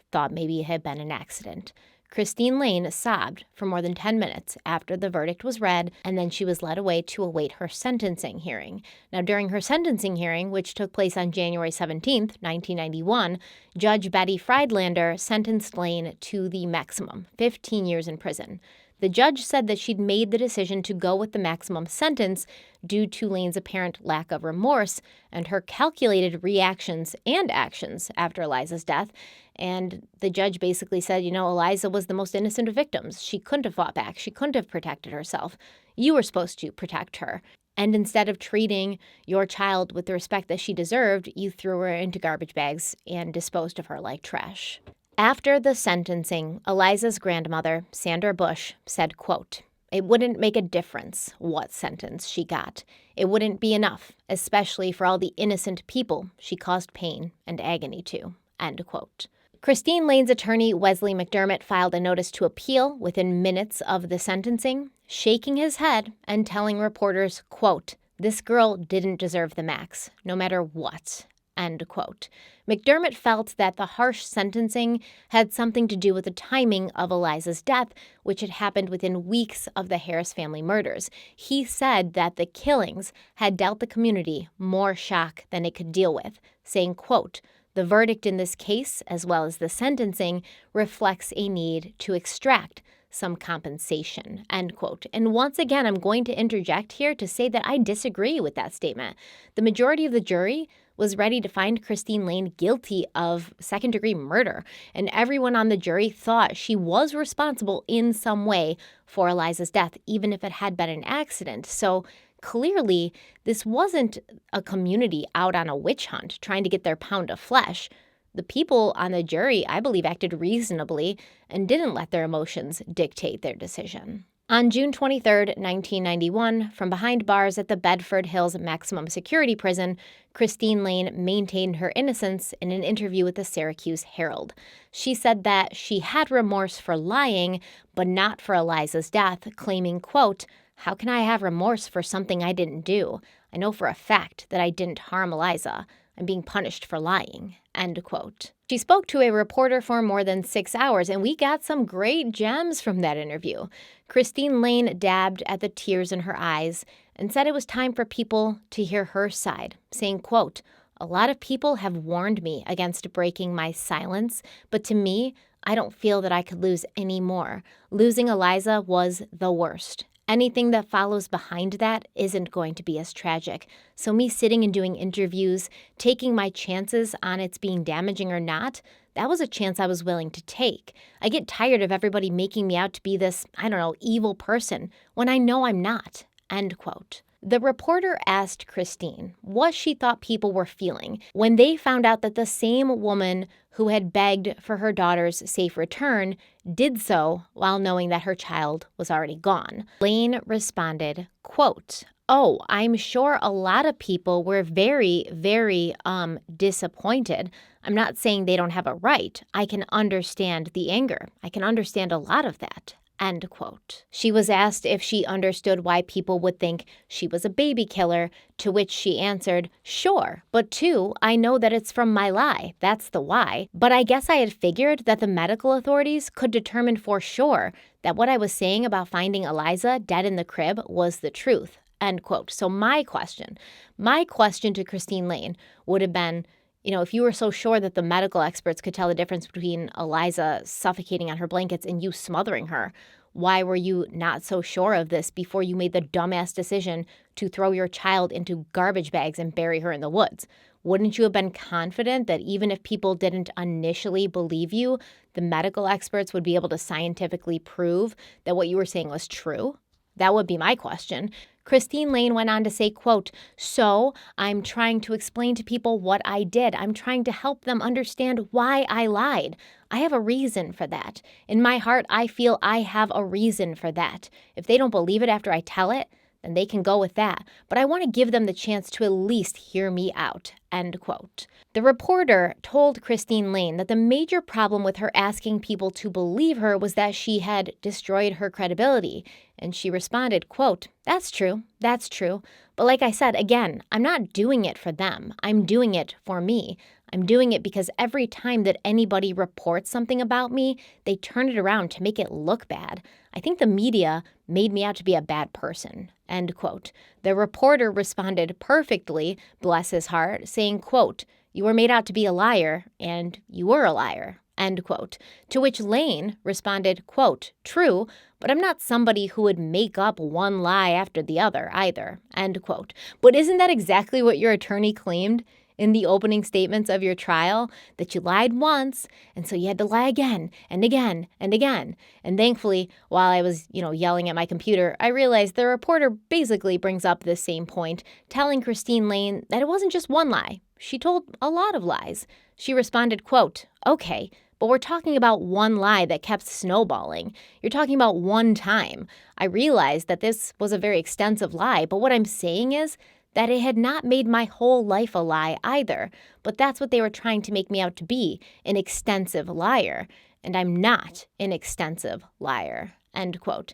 S1: thought maybe it had been an accident. Christine Lane sobbed for more than 10 minutes after the verdict was read, and then she was led away to await her sentencing hearing. Now, during her sentencing hearing, which took place on January 17, 1991, Judge Betty Friedlander sentenced Lane to the maximum, 15 years in prison. The judge said that she'd made the decision to go with the maximum sentence due to Lane's apparent lack of remorse and her calculated reactions and actions after Aliza's death. And the judge basically said, Aliza was the most innocent of victims. She couldn't have fought back. She couldn't have protected herself. You were supposed to protect her. And instead of treating your child with the respect that she deserved, you threw her into garbage bags and disposed of her like trash. After the sentencing, Aliza's grandmother, Sandra Bush, said, quote, "It wouldn't make a difference what sentence she got. It wouldn't be enough, especially for all the innocent people she caused pain and agony to," end quote. Christine Lane's attorney, Wesley McDermott, filed a notice to appeal within minutes of the sentencing, shaking his head and telling reporters, quote, "This girl didn't deserve the max, no matter what," end quote. McDermott felt that the harsh sentencing had something to do with the timing of Aliza's death, which had happened within weeks of the Harris family murders. He said that the killings had dealt the community more shock than it could deal with, saying, quote, "The verdict in this case, as well as the sentencing, reflects a need to extract some compensation," end quote. And once again, I'm going to interject here to say that I disagree with that statement. The majority of the jury was ready to find Christine Lane guilty of second-degree murder, and everyone on the jury thought she was responsible in some way for Aliza's death, even if it had been an accident. So clearly, this wasn't a community out on a witch hunt trying to get their pound of flesh. The people on the jury, I believe, acted reasonably and didn't let their emotions dictate their decision. On June 23, 1991, from behind bars at the Bedford Hills Maximum Security Prison, Christine Lane maintained her innocence in an interview with the Syracuse Herald. She said that she had remorse for lying, but not for Aliza's death, claiming, quote, How can I have remorse for something I didn't do? I know for a fact that I didn't harm Aliza. I'm being punished for lying." End quote. She spoke to a reporter for more than 6 hours, and we got some great gems from that interview. Christine Lane dabbed at the tears in her eyes and said it was time for people to hear her side, saying, quote, "A lot of people have warned me against breaking my silence, but to me, I don't feel that I could lose any more. Losing Aliza was the worst. Anything that follows behind that isn't going to be as tragic. So me sitting and doing interviews, taking my chances on it's being damaging or not, that was a chance I was willing to take. I get tired of everybody making me out to be this, evil person when I know I'm not." End quote. The reporter asked Christine what she thought people were feeling when they found out that the same woman who had begged for her daughter's safe return did so while knowing that her child was already gone. Lane responded, quote, "Oh, I'm sure a lot of people were very, very disappointed. I'm not saying they don't have a right. I can understand the anger. I can understand a lot of that." End quote. She was asked if she understood why people would think she was a baby killer, to which she answered, "Sure, but two, I know that it's from my lie. That's the why. But I guess I had figured that the medical authorities could determine for sure that what I was saying about finding Aliza dead in the crib was the truth." End quote. So my question to Christine Lane would have been, if you were so sure that the medical experts could tell the difference between Aliza suffocating on her blankets and you smothering her, why were you not so sure of this before you made the dumbass decision to throw your child into garbage bags and bury her in the woods? Wouldn't you have been confident that even if people didn't initially believe you, the medical experts would be able to scientifically prove that what you were saying was true? That would be my question. Christine Lane went on to say, quote, "So I'm trying to explain to people what I did. I'm trying to help them understand why I lied. I have a reason for that. In my heart, I feel I have a reason for that. If they don't believe it after I tell it, then they can go with that. But I want to give them the chance to at least hear me out." End quote. The reporter told Christine Lane that the major problem with her asking people to believe her was that she had destroyed her credibility. And she responded, quote, That's true. But like I said, again, I'm not doing it for them. I'm doing it for me. I'm doing it because every time that anybody reports something about me, they turn it around to make it look bad. I think the media made me out to be a bad person." End quote. The reporter responded perfectly, bless his heart, saying, quote, "You were made out to be a liar, and you were a liar." End quote. To which Lane responded, quote, "True, but I'm not somebody who would make up one lie after the other either." End quote. But isn't that exactly what your attorney claimed in the opening statements of your trial? That you lied once, and so you had to lie again and again and again. And thankfully, while I was, yelling at my computer, I realized the reporter basically brings up this same point, telling Christine Lane that it wasn't just one lie. She told a lot of lies. She responded, quote, "Okay, but we're talking about one lie that kept snowballing. You're talking about one time. I realized that this was a very extensive lie, but what I'm saying is that it had not made my whole life a lie either. But that's what they were trying to make me out to be, an extensive liar. And I'm not an extensive liar." End quote.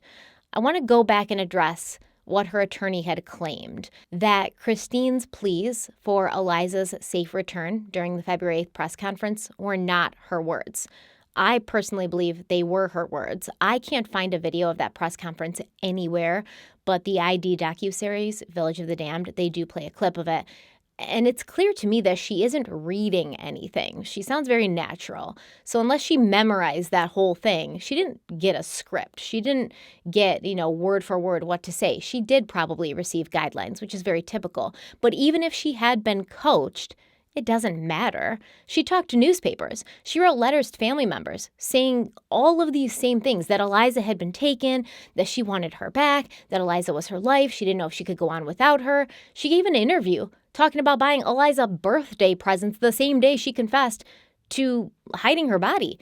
S1: I want to go back and address what her attorney had claimed, that Christine's pleas for Aliza's safe return during the February 8th press conference were not her words. I personally believe they were her words. I can't find a video of that press conference anywhere, but the ID docuseries, Village of the Damned, they do play a clip of it. And it's clear to me that she isn't reading anything. She sounds very natural. So unless she memorized that whole thing, she didn't get a script. She didn't get, word for word what to say. She did probably receive guidelines, which is very typical. But even if she had been coached, it doesn't matter. She talked to newspapers. She wrote letters to family members saying all of these same things, that Aliza had been taken, that she wanted her back, that Aliza was her life. She didn't know if she could go on without her. She gave an interview talking about buying Aliza birthday presents the same day she confessed to hiding her body.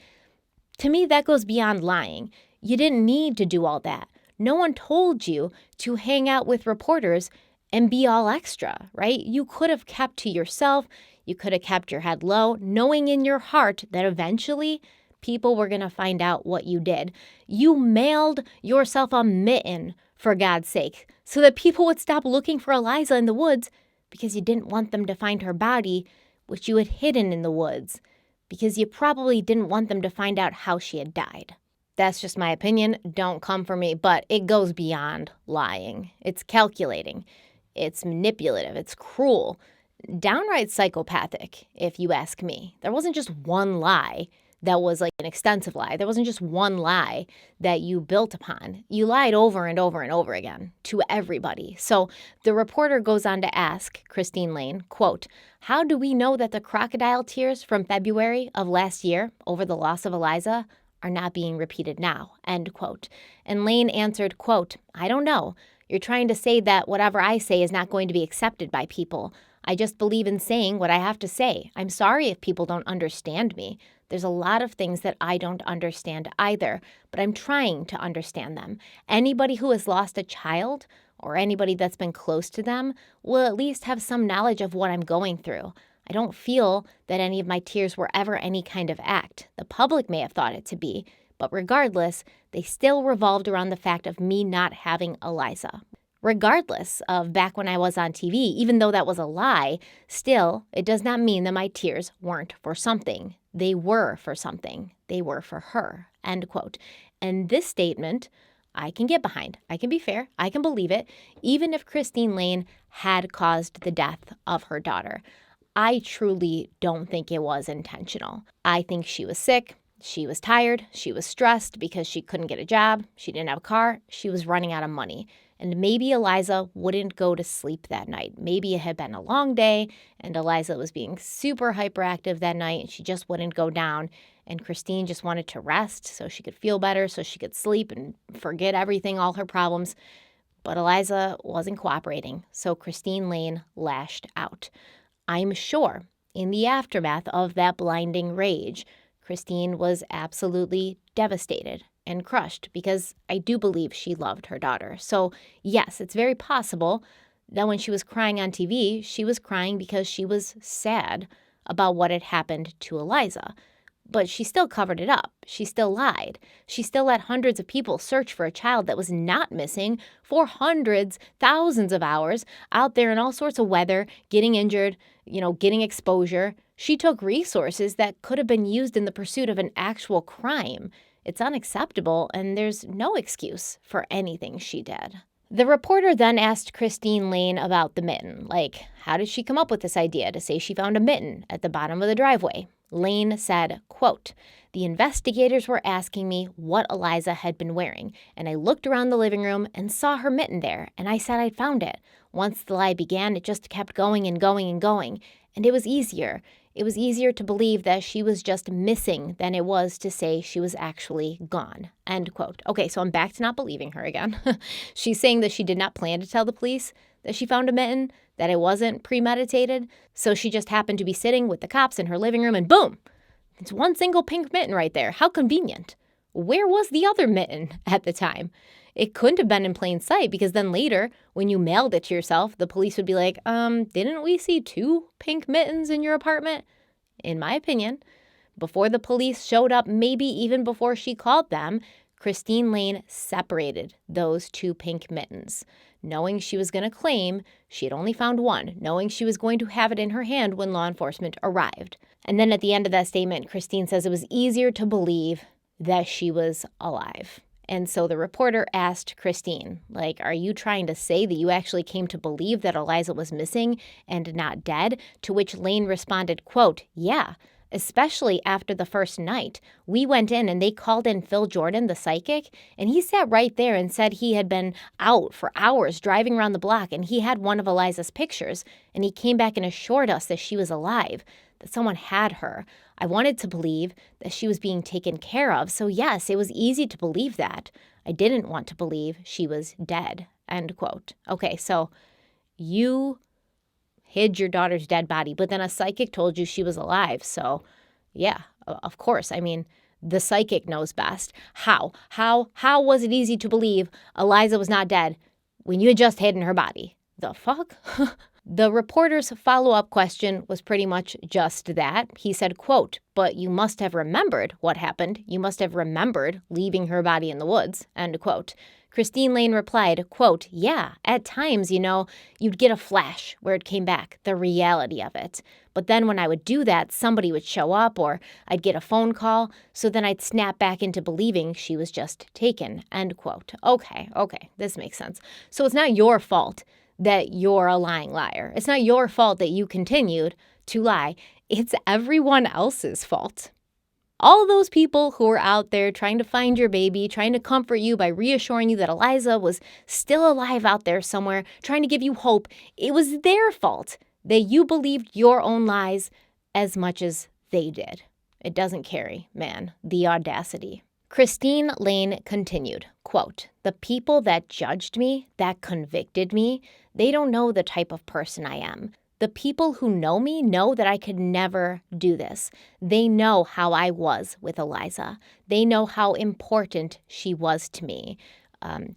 S1: To me, that goes beyond lying. You didn't need to do all that. No one told you to hang out with reporters and be all extra, right? You could have kept to yourself. You could have kept your head low, knowing in your heart that eventually people were going to find out what you did. You mailed yourself a mitten for God's sake, so that people would stop looking for Aliza in the woods because you didn't want them to find her body, which you had hidden in the woods, because you probably didn't want them to find out how she had died. That's just my opinion. Don't come for me, but it goes beyond lying. It's calculating. It's manipulative. It's cruel. Downright psychopathic, if you ask me. There wasn't just one lie that was like an extensive lie. There wasn't just one lie that you built upon. You lied over and over and over again to everybody. So the reporter goes on to ask Christine Lane, quote, "How do we know that the crocodile tears from February of last year over the loss of Aliza are not being repeated now?" End quote. And Lane answered, quote, "I don't know. You're trying to say that whatever I say is not going to be accepted by people. I just believe in saying what I have to say. I'm sorry if people don't understand me. There's a lot of things that I don't understand either, but I'm trying to understand them. Anybody who has lost a child or anybody that's been close to them will at least have some knowledge of what I'm going through. I don't feel that any of my tears were ever any kind of act. The public may have thought it to be, but regardless, they still revolved around the fact of me not having Aliza. Regardless of back when I was on TV, even though that was a lie, still, it does not mean that my tears weren't for something. They were for something. They were for her." End quote. And this statement, I can get behind. I can be fair. I can believe it, even if Christine Lane had caused the death of her daughter. I truly don't think it was intentional. I think she was sick. She was tired. She was stressed because she couldn't get a job. She didn't have a car. She was running out of money. And maybe Aliza wouldn't go to sleep that night. Maybe it had been a long day and Aliza was being super hyperactive that night and she just wouldn't go down. And Christine just wanted to rest so she could feel better, so she could sleep and forget everything, all her problems. But Aliza wasn't cooperating, so Christine Lane lashed out. I'm sure in the aftermath of that blinding rage, Christine was absolutely devastated and crushed because I do believe she loved her daughter. So yes, it's very possible that when she was crying on TV, she was crying because she was sad about what had happened to Aliza. But she still covered it up. She still lied. She still let hundreds of people search for a child that was not missing for hundreds, thousands of hours out there in all sorts of weather, getting injured, getting exposure. She took resources that could have been used in the pursuit of an actual crime. It's unacceptable, and there's no excuse for anything she did. The reporter then asked Christine Lane about the mitten. Like, how did she come up with this idea to say she found a mitten at the bottom of the driveway? Lane said, quote, "The investigators were asking me what Aliza had been wearing, and I looked around the living room and saw her mitten there, and I said I'd found it. Once the lie began, it just kept going and going and going, and it was easier. It was easier to believe that she was just missing than it was to say she was actually gone." End quote. Okay, so I'm back to not believing her again. She's saying that she did not plan to tell the police that she found a mitten, that it wasn't premeditated. So she just happened to be sitting with the cops in her living room and boom, it's one single pink mitten right there. How convenient. Where was the other mitten at the time? It couldn't have been in plain sight because then later, when you mailed it to yourself, the police would be like, didn't we see 2 pink mittens in your apartment? In my opinion, before the police showed up, maybe even before she called them, Christine Lane separated those 2 pink mittens, knowing she was going to claim she had only found one, knowing she was going to have it in her hand when law enforcement arrived. And then at the end of that statement, Christine says it was easier to believe that she was alive. And so the reporter asked Christine, are you trying to say that you actually came to believe that Aliza was missing and not dead? To which Lane responded, quote, "Yeah, especially after the first night. We went in and they called in Phil Jordan, the psychic, and he sat right there and said he had been out for hours driving around the block and he had one of Aliza's pictures and he came back and assured us that she was alive, that someone had her. I wanted to believe that she was being taken care of. So yes, it was easy to believe that. I didn't want to believe she was dead." End quote. Okay, so you hid your daughter's dead body, but then a psychic told you she was alive. So yeah, of course. I mean, the psychic knows best. How was it easy to believe Aliza was not dead when you had just hidden her body? The fuck? The reporter's follow-up question was pretty much just that. He said, quote, "But you must have remembered what happened. You must have remembered leaving her body in the woods," end quote. Christine Lane replied, quote, "Yeah, at times, you'd get a flash where it came back, the reality of it. But then when I would do that, somebody would show up or I'd get a phone call. So then I'd snap back into believing she was just taken," end quote. Okay, this makes sense. So it's not your fault that you're a lying liar. It's not your fault that you continued to lie. It's everyone else's fault. All those people who are out there trying to find your baby, trying to comfort you by reassuring you that Aliza was still alive out there somewhere, trying to give you hope, it was their fault that you believed your own lies as much as they did. It doesn't carry, man, the audacity. Christine Lane continued, quote, "The people that judged me, that convicted me, they don't know the type of person I am. The people who know me know that I could never do this. They know how I was with Aliza. They know how important she was to me."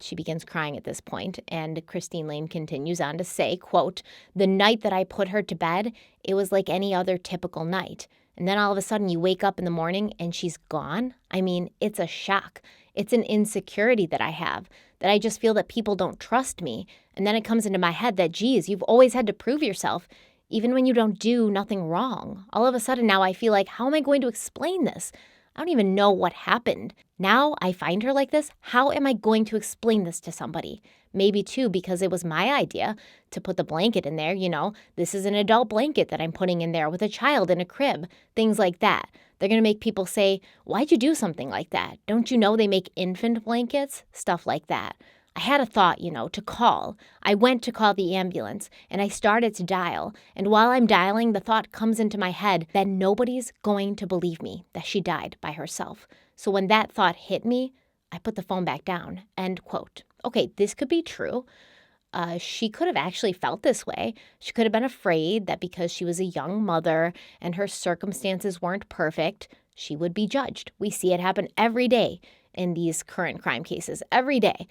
S1: She begins crying at this point, and Christine Lane continues on to say, quote, "The night that I put her to bed, it was like any other typical night. And then all of a sudden you wake up in the morning and she's gone. I mean, it's a shock. It's an insecurity that I have, that I just feel that people don't trust me. And then it comes into my head that, geez, you've always had to prove yourself, even when you don't do nothing wrong. All of a sudden now I feel like, how am I going to explain this? I don't even know what happened. Now I find her like this. How am I going to explain this to somebody? Maybe, too, because it was my idea to put the blanket in there. This is an adult blanket that I'm putting in there with a child in a crib, things like that. They're going to make people say, why'd you do something like that? Don't you know they make infant blankets? Stuff like that. I had a thought, to call. I went to call the ambulance, and I started to dial. And while I'm dialing, the thought comes into my head that nobody's going to believe me that she died by herself. So when that thought hit me, I put the phone back down," end quote. Okay, this could be true. She could have actually felt this way. She could have been afraid that because she was a young mother and her circumstances weren't perfect, she would be judged. We see it happen every day in these current crime cases, every day.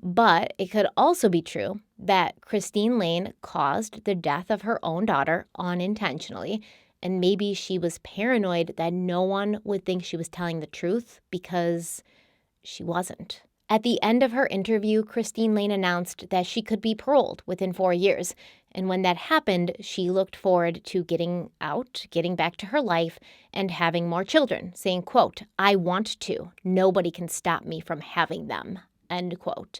S1: But it could also be true that Christine Lane caused the death of her own daughter unintentionally, and maybe she was paranoid that no one would think she was telling the truth because she wasn't. At the end of her interview, Christine Lane announced that she could be paroled within 4 years. And when that happened, she looked forward to getting out, getting back to her life, and having more children, saying, quote, "I want to. Nobody can stop me from having them," end quote.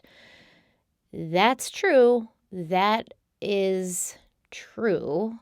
S1: That's true. That is true.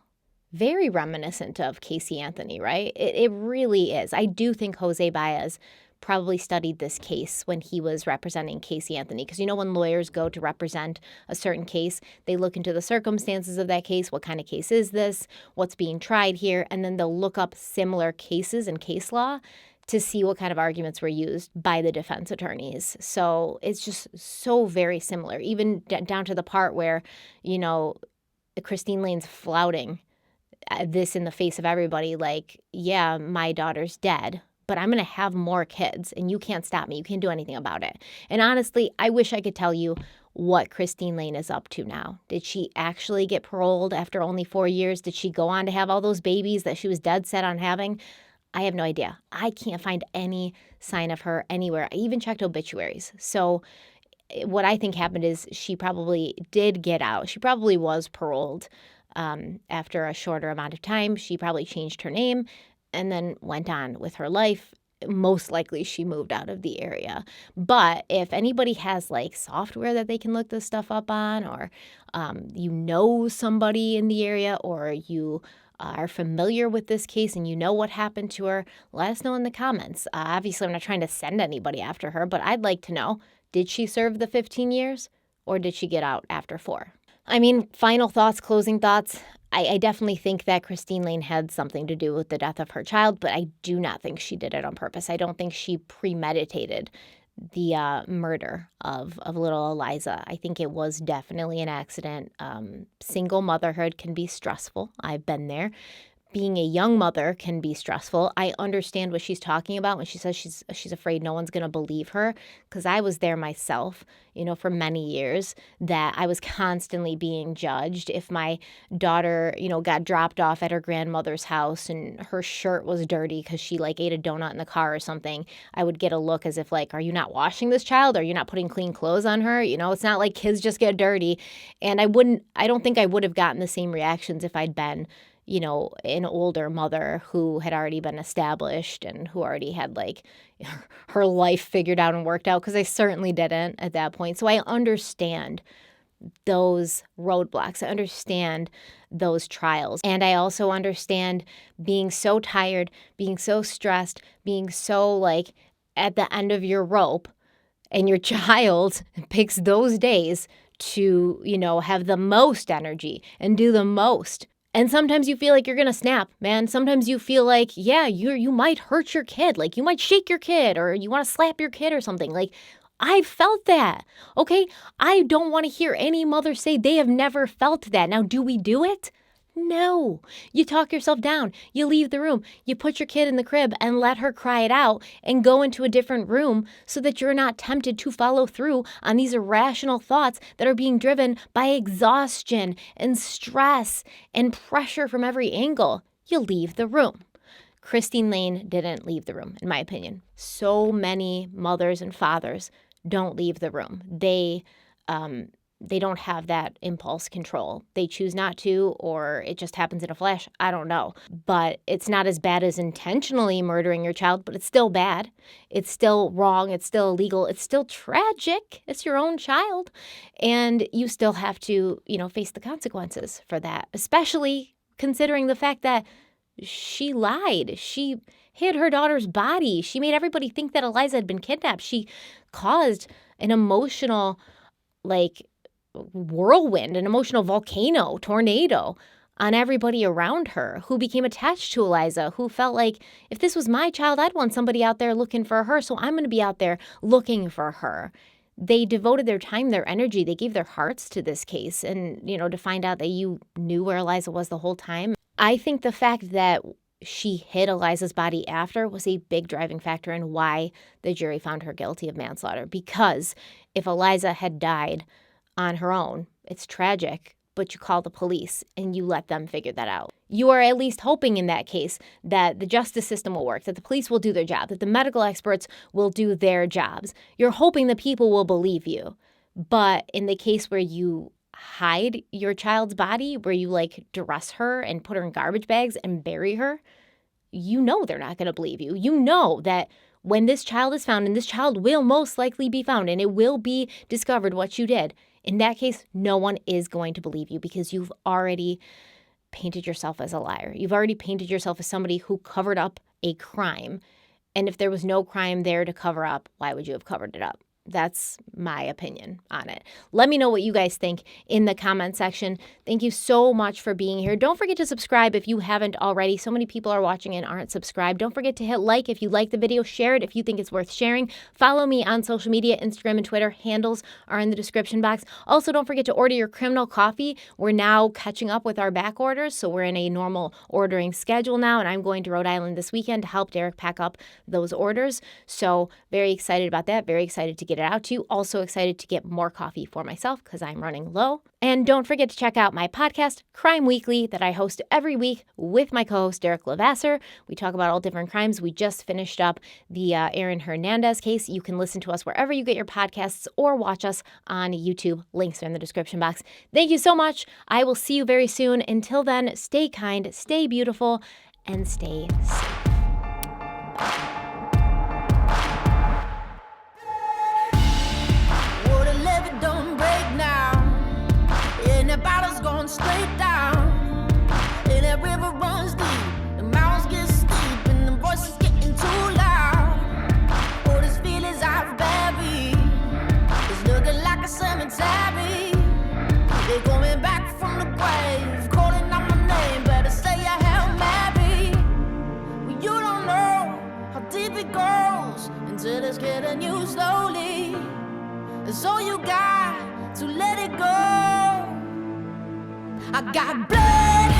S1: Very reminiscent of Casey Anthony, right? It really is. I do think Jose Baez probably studied this case when he was representing Casey Anthony. Because when lawyers go to represent a certain case, they look into the circumstances of that case. What kind of case is this? What's being tried here? And then they'll look up similar cases in case law to see what kind of arguments were used by the defense attorneys. So it's just so very similar, even down to the part where, Christine Lane's flouting this in the face of everybody, like, yeah, my daughter's dead, but I'm going to have more kids and you can't stop me. You can't do anything about it. And honestly, I wish I could tell you what Christine Lane is up to now. Did she actually get paroled after only 4 years? Did she go on to have all those babies that she was dead set on having? I have no idea. I can't find any sign of her anywhere. I even checked obituaries. So what I think happened is she probably did get out. She probably was paroled after a shorter amount of time. She probably changed her name and then went on with her life. Most likely she moved out of the area. But if anybody has software that they can look this stuff up on, or somebody in the area, or you are familiar with this case and you know what happened to her, let us know in the comments. Obviously, I'm not trying to send anybody after her, but I'd like to know, did she serve the 15 years or did she get out after 4? I mean, final thoughts, closing thoughts. I definitely think that Christine Lane had something to do with the death of her child, but I do not think she did it on purpose. I don't think she premeditated the murder of little Aliza. I think it was definitely an accident. Single motherhood can be stressful. I've been there. being a young mother can be stressful. I understand what she's talking about when she says she's afraid no one's going to believe her, because I was there myself, for many years, that I was constantly being judged. If my daughter, got dropped off at her grandmother's house and her shirt was dirty because she ate a donut in the car or something, I would get a look as if are you not washing this child? Are you not putting clean clothes on her? It's not like kids just get dirty. And I don't think I would have gotten the same reactions if I'd been an older mother who had already been established and who already had her life figured out and worked out, because I certainly didn't at that point. So I understand those roadblocks. I understand those trials. And I also understand being so tired, being so stressed, being so at the end of your rope, and your child picks those days to, have the most energy and do the most. And sometimes you feel like you're going to snap, man. Sometimes you feel like, yeah, you might hurt your kid. You might shake your kid, or you want to slap your kid or something. I felt that, okay? I don't want to hear any mother say they have never felt that. Now, do we do it? No. You talk yourself down. You leave the room. You put your kid in the crib and let her cry it out and go into a different room so that you're not tempted to follow through on these irrational thoughts that are being driven by exhaustion and stress and pressure from every angle. You leave the room. Christine Lane didn't leave the room, in my opinion. So many mothers and fathers don't leave the room. They don't have that impulse control. They choose not to, or it just happens in a flash. I don't know. But it's not as bad as intentionally murdering your child, but it's still bad. It's still wrong. It's still illegal. It's still tragic. It's your own child. And you still have to, face the consequences for that, especially considering the fact that she lied. She hid her daughter's body. She made everybody think that Aliza had been kidnapped. She caused an emotional, whirlwind, an emotional volcano, tornado on everybody around her who became attached to Aliza, who felt like, if this was my child, I'd want somebody out there looking for her, so I'm going to be out there looking for her. They devoted their time, their energy, they gave their hearts to this case, and, to find out that you knew where Aliza was the whole time. I think the fact that she hid Aliza's body after was a big driving factor in why the jury found her guilty of manslaughter, because if Aliza had died on her own, it's tragic, but you call the police and you let them figure that out. You are at least hoping in that case that the justice system will work, that the police will do their job, that the medical experts will do their jobs. You're hoping the people will believe you. But in the case where you hide your child's body, where you dress her and put her in garbage bags and bury her, they're not going to believe you. You know that when this child is found, and this child will most likely be found, and it will be discovered what you did, in that case, no one is going to believe you, because you've already painted yourself as a liar. You've already painted yourself as somebody who covered up a crime. And if there was no crime there to cover up, why would you have covered it up? That's my opinion on it. Let me know what you guys think in the comment section. Thank you so much for being here. Don't forget to subscribe if you haven't already. So many people are watching and aren't subscribed. Don't forget to hit like if you like the video. Share it if you think it's worth sharing. Follow me on social media, Instagram and Twitter. Handles are in the description box. Also, don't forget to order your criminal coffee. We're now catching up with our back orders, so we're in a normal ordering schedule now, and I'm going to Rhode Island this weekend to help Derek pack up those orders. So very excited about that. Very excited to get it out to you. Also excited to get more coffee for myself because I'm running low. And don't forget to check out my podcast, Crime Weekly, that I host every week with my co-host, Derek Lavasser. We talk about all different crimes. We just finished up the Aaron Hernandez case. You can listen to us wherever you get your podcasts or watch us on YouTube. Links are in the description box. Thank you so much. I will see you very soon. Until then, stay kind, stay beautiful, and stay safe.
S2: The battle's going straight down, and that river runs deep, the mountains get steep, and the voices getting too loud. All these feelings I've buried, it's looking like a cemetery. They're coming back from the grave, calling out my name, better say a Hail Mary. Well, you don't know how deep it goes until it's getting you slowly. So you got to let it go. I got blood